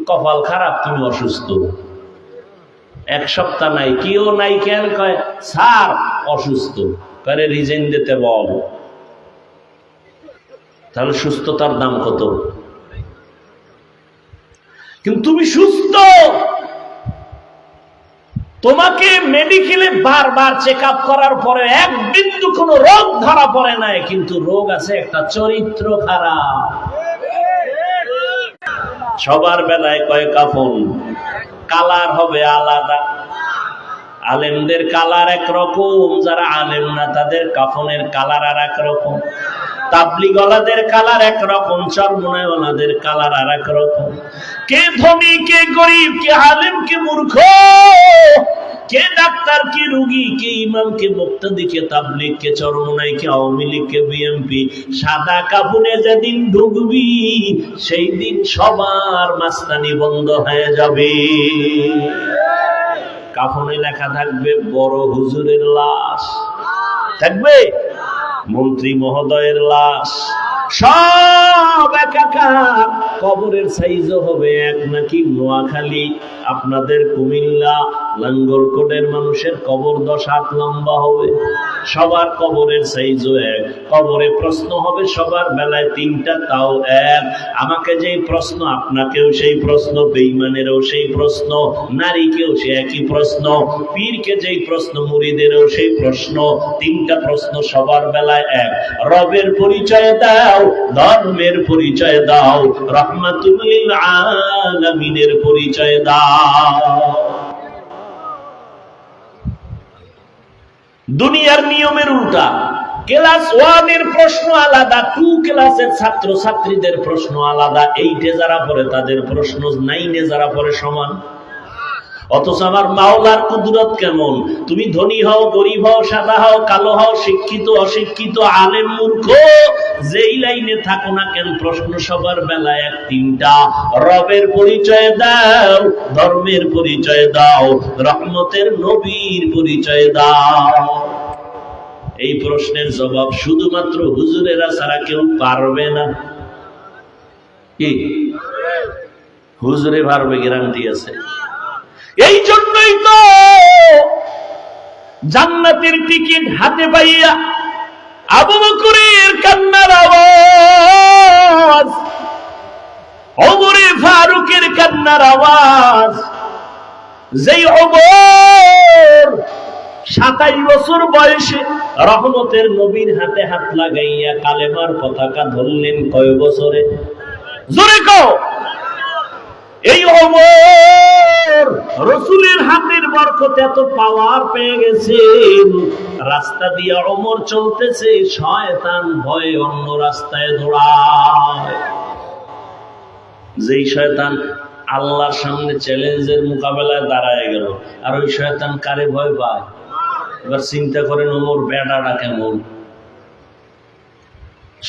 কপাল খারাপ, তুমি অসুস্থ, এক সপ্তাহ নাই, কেউ নাই, কেন কয় স্যার অসুস্থ, পরে রিজাইন দিতে বল। তাহলে সুস্থতার দাম কত? কিন্তু তুমি সুস্থ, তোমাকে মেডিকেলে বারবার চেক আপ করার পরে এক বিন্দু কোনো রোগ ধরা পড়ে নাই, কিন্তু রোগ আছে একটা, চরিত্র খারাপ। সবার বেলায় কয় কাফন, কালার হবে আলাদা। আলেমদের কালার একরকম, যারা আলেম না তাদের কাফনের কালার আর একরকম, তাবলিগওয়ালাদের কালার একরকম, চরমনাইওয়ালাদের কালার আর একরকম। কে ধনী, কে গরিব, কে আলেম, কে মূর্খ, কে ডাক্তার, কে রুগী, কে ইমাম, কে মুক্তাদি, কে তাবলিগ, কে চরমনাই, কে আওয়ামী লীগ, কে বিএনপি। সাদা কাফনে যেদিন ঢুকবি সেই দিন সবার মাস্তানি বন্ধ হয়ে যাবে। কাফনে লেখা থাকবে বড় হুজুরের লাশ, থাকবে মন্ত্রী মহোদয়ের লাশ, সব একাকার। কবরের সাইজও হবে এক, নাকি নোয়াখালী, আপনাদের কুমিল্লা, লাঙ্গলকোটের মানুষের কবর 10 হাত লম্বা হবে, সবার কবরের সাইজও এক। কবরে প্রশ্ন হবে সবার বেলায় 3টা, তাও এক। আমাকে যেই প্রশ্ন আপনাকেও সেই প্রশ্ন, বেঈমানেরও সেই প্রশ্ন, নারীকেও সে একই প্রশ্ন, পীরকে যেই প্রশ্ন মুরিদেরও সেই প্রশ্ন। 3টা প্রশ্ন সবার বেলায় এক। রবের পরিচয় দাও, ধর্মের পরিচয় দাও, রাহমাতুল লিল আলামিনের পরিচয় দাও। দুনিয়ার নিয়মের উল্টা। ক্লাস 1 এর প্রশ্ন আলাদা, 2 ক্লাসের ছাত্র ছাত্রীদের প্রশ্ন আলাদা, 8-এ যারা পড়ে তাদের প্রশ্ন 9-এ যারা পড়ে সমান। অথচ আমার মাওলার কুদরত কেমন! তুমি ধনী হও, গরিব হও, সাদা হও, কালো হও, শিক্ষিত, অশিক্ষিত, আলেম, মূর্খ, যেই লাইনে থাকো না কেন, প্রশ্ন সবার বেলায় এক, 3টা। রবের পরিচয় দাও, ধর্মের পরিচয় দাও, রহমতের নবীর পরিচয় দাও। এই প্রশ্নের জবাব শুধুমাত্র হুজুরেরা ছাড়া কেউ পারবে না। কি হুজুরে পারবে? গ্যারান্টি আছে। এই জন্যই তো জান্নাতের টিকিট হাতে পাইয়া আবু বকরের কান্নার আওয়াজ, ওমরে ফারুকের কান্নার আওয়াজ, যেই ওমর 27 বছর বয়সে রহমতের নবীর হাতে হাত লাগাইয়া কালেমার পতাকা ধরলেন, কয় বছরে? জোরে কও। এই ওমর রাসূলের হাতের বরকতে এত পাওয়ার পেয়ে গেছেন, রাস্তা দিয়ে ওমর চলতেছে, শয়তান ভয়ে অন্য রাস্তায় দৌড়ায়। যেই শয়তান আল্লাহর সামনে চ্যালেঞ্জের মোকাবেলায় দাঁড়ায় গেল, আর ওই শয়তান কারে ভয় পায়? এবার চিন্তা করেন ওমর বেটাটা কেমন।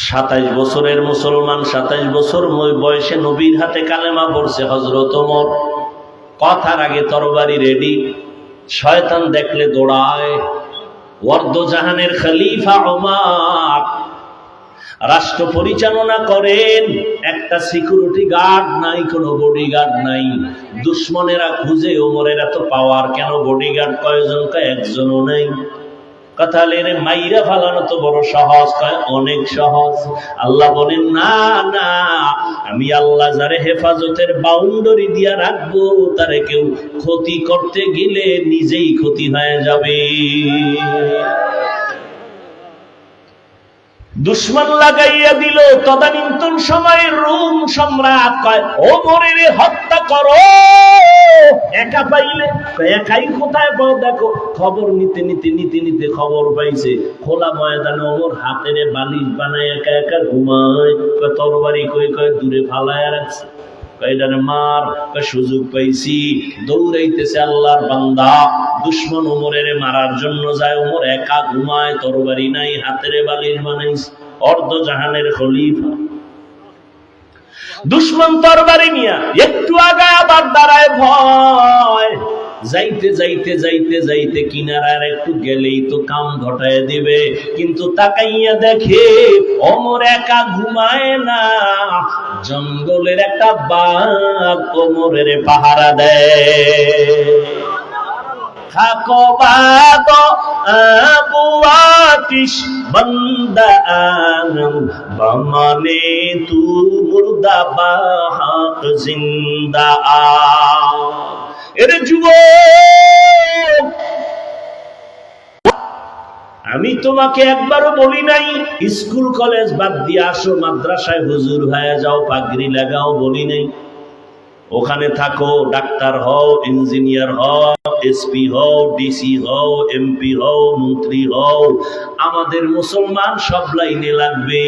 27 বছরের মুসলমান, 27 বছর বয়সে নবীর হাতে কালেমা পড়ছে হযরত ওমর। কথার আগে তরবারি রেডি, শয়তান দেখলে দৌড়ায়। ওয়ার্দজাহানের খলিফা ওমর রাষ্ট্র পরিচালনা করেন, একটা সিকিউরিটি গার্ড নাই, কোনো বডিগার্ড নাই। দুশ্মনেরা খুঁজে ওমরের এত পাওয়ার কেন, বডিগার্ড কয়জন? কয় একজনও নাই। কথা লেনে মাইরা ফালানো তো বড় সহজ, কয় অনেক সহজ। আল্লাহ বলেন না না, আমি আল্লাহ যারে হেফাজতের বাউন্ডারি দিয়া রাখবো, তারে কেউ ক্ষতি করতে গেলে নিজেই ক্ষতি হয়ে যাবে। দুশ্মন লাগাইয়া দিল। তদানীন্তন সময়ের রোম সম্রাট কয় ওমরের হত্যা করো। একা পাইলে একাই কোথায় পাও, দেখো খবর নিতে নিতে নিতে নিতে খবর পাইছে খোলা ময়দানে ওমর হাতের বালিশ বানায় একা একা ঘুমায়। তরবারি কই কয় দূরে ফালায় রাখছে, মার সুযোগ পাইছি। দৌড়াইতেছে আল্লাহর বান্দা, দুশ্মন ওমরের মারার জন্য যায়। ওমর একা ঘুমায়, তরবারি নাই, হাতের বালিশ বানাইছে। অর্ধ জাহানের খলিফা, দুশ্মন তরবারি নিয়া একটু আগায় আবার দাঁড়ায় ভয়। যাইতে যাইতে যাইতে যাইতে কিনারার একটু গেলেই তো কাম ঘটায় দিবে, কিন্তু তাকাইয়া দেখে ওমর একা ঘুমায় না, জঙ্গলের একটা বাঘ ওমরের পাহারা দেয়। খাকো বাদ আবু আতিশ বন্দা আনম বমানে তু মুর্দা বাহাক জিন্দা আ। এরে যুবক, আমি তোমাকে একবারও বলি নাই স্কুল কলেজ বাদ দিয়ে আসো, মাদ্রাসায় হুজুর হয়ে যাও, পাগড়ি লাগাও, বলি নাই। ওখানে থাকো, ডাক্তার হও, ইঞ্জিনিয়ার হও, এসপি হও, ডিসি হও, এমপি হও, মন্ত্রী হও। আমাদের মুসলমান সব লাইনে লাগবে।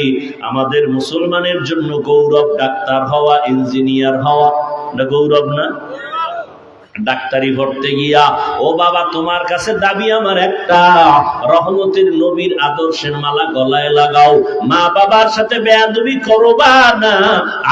আমাদের মুসলমানের জন্য গৌরব ডাক্তার হওয়া, ইঞ্জিনিয়ার হওয়া। না গৌরব না? ডাক্তারি পড়তে গিয়া ও বাবা তোমার কাছে দাবি আমার একটা, রহমতের নবীর আদর্শের মালা গলায় লাগাও, মা বাবার সাথে বেয়াদবি করবা না,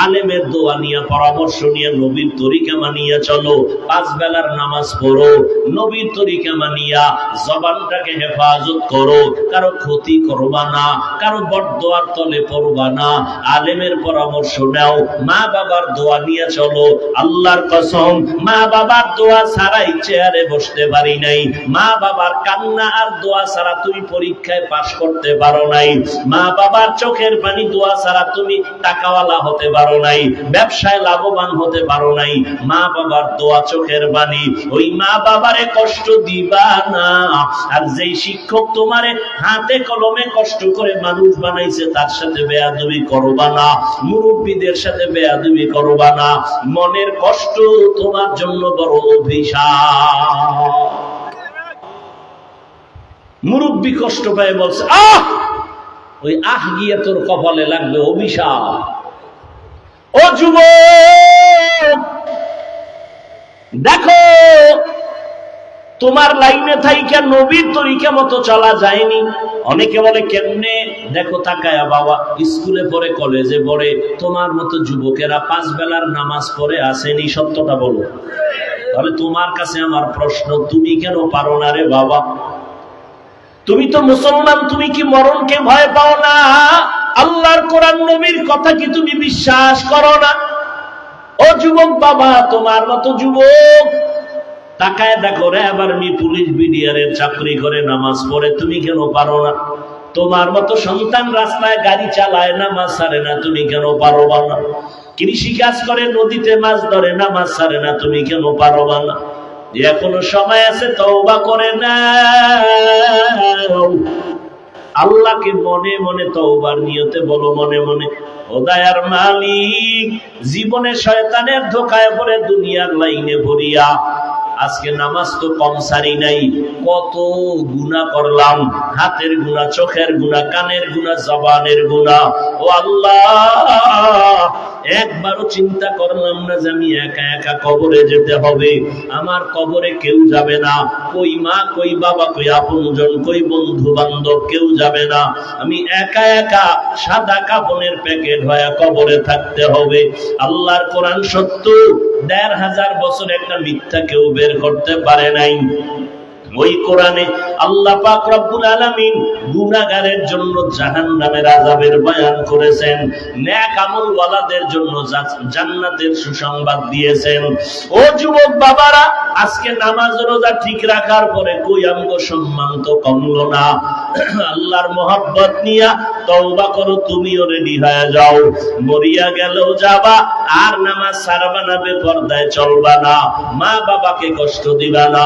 আলেমের দোয়া নিয়ে পরামর্শ নিয়ে নবীর তরিকা মানিয়া চলো, 5 বেলার নামাজ পড়ো, নবীর তরিকা মানিয়া জবানটাকে হেফাজত করো, কারো ক্ষতি করবা না, কারো বদদোয়ার তলে পড়বা না, আলেমের পরামর্শ নাও, মা বাবার দোয়া নিয়ে চলো। আল্লাহর কসম, মা বাবার দোয়া ছাড়াই চেয়ারে বসতে পারি নাই, মা বাবার কান্না আর দোয়া ছাড়া তুমি পরীক্ষায় পাশ করতে পারো নাই, মা বাবার চোখের পানি দোয়া ছাড়া তুমি টাকাওয়ালা হতে পারো নাই, ব্যবসায় লাভবান হতে পারো নাই। মা বাবার দোয়া চোখের পানি, ওই মা বাবারে কষ্ট দিবা না। আর যেই শিক্ষক তোমারে হাতে কলমে কষ্ট করে মানুষ বানাইছে তার সাথে বেয়াদবি করবা না, মুরব্বীদের সাথে বেয়াদবি করবা না। মনের কষ্ট তোমার জন্য বড় অভিশাপ। মুরব্বী কষ্ট পায় বলছে ওই গিয়ে তোর কপালে লাগবে অভিশাপ। ও যুবক দেখো, তোমার লাইনে থাইকা নবীর তরিকা মতো চলা যায়নি। অনেকে বলে কেমনে, দেখো তাকায়া বাবা স্কুলে পড়ে, কলেজে পড়ে, তোমার মতো যুবকেরা 5 বেলার নামাজ পড়ে আসেনি, সত্যটা বলো। তাহলে তোমার কাছে আমার প্রশ্ন, তুমি কেন পারো না রে বাবা? তুমি তো মুসলমান, তুমি কি মরণকে ভয় পাও না? আল্লাহর কোরআন নবীর কথা কি তুমি বিশ্বাস করো না? ও যুবক বাবা, তোমার মতো যুবক তাকায় দেখো রে, আবার আমি পুলিশ বিডিআরের চাকরি করে নামাজ পড়ে, তুমি কেন পারো না? তোমার মতো সন্তান রাস্তায় গাড়ি চালায়, নামাজ ছাড়ে না, তুমি কেন পারো না? কৃষি কাজ করে, নদীতে মাছ ধরে, নামাজ ছাড়ে না, তুমি কেন পারো না? এখনো সময় আছে, তওবা করে না। আল্লাহকে মনে মনে তওবার নিয়তে বলো, মনে মনে ও দয়ার মালিক, জীবনে শয়তানের ধোঁকায় পড়ে দুনিয়ার লাইনে ভরিয়া আজকে নামাজ তো কম সারি নাই, কত গুনাহ করলাম, হাতের গুনাহ, চোখের গুনাহ, কানের গুনাহ, জবানের গুনাহ। ও আল্লাহ, একবারও চিন্তা করলাম না যে আমি একা একা কবরে যেতে হবে। আমার কবরে কেউ যাবে না, কই মা, কই বাবা, কই আপনজন, কই বন্ধু বান্ধব, কেউ যাবে না। আমি একা একা সাদা কাপড়ের প্যাকেট হয়ে কবরে থাকতে হবে। আল্লাহর কোরআন সত্য, ১৫০০ বছর একটা মিথ্যা কেউ বের করতে পারে নাই। ওই কোরআনে আল্লাহ পাক রব্বুল আলামিন গুনাহগারের জন্য জাহান্নামের আযাবের বয়ান করেছেন, নেক আমলওয়ালাদের জন্য জান্নাতের সুসংবাদ দিয়েছেন। ও যুবক বাবারা, আজকে নামাজ রোজা ঠিক রাখার পরে কই আমগো সম্মান তো কমলো না। আল্লাহর মহব্বত নিয়া তওবা করো, তুমিও রেডি হয়ে যাও, মরিয়া গেলেও যাবা, আর নামাজ ছাড়বা না, বেপরদায় চলবা না, মা বাবাকে কষ্ট দিবা না।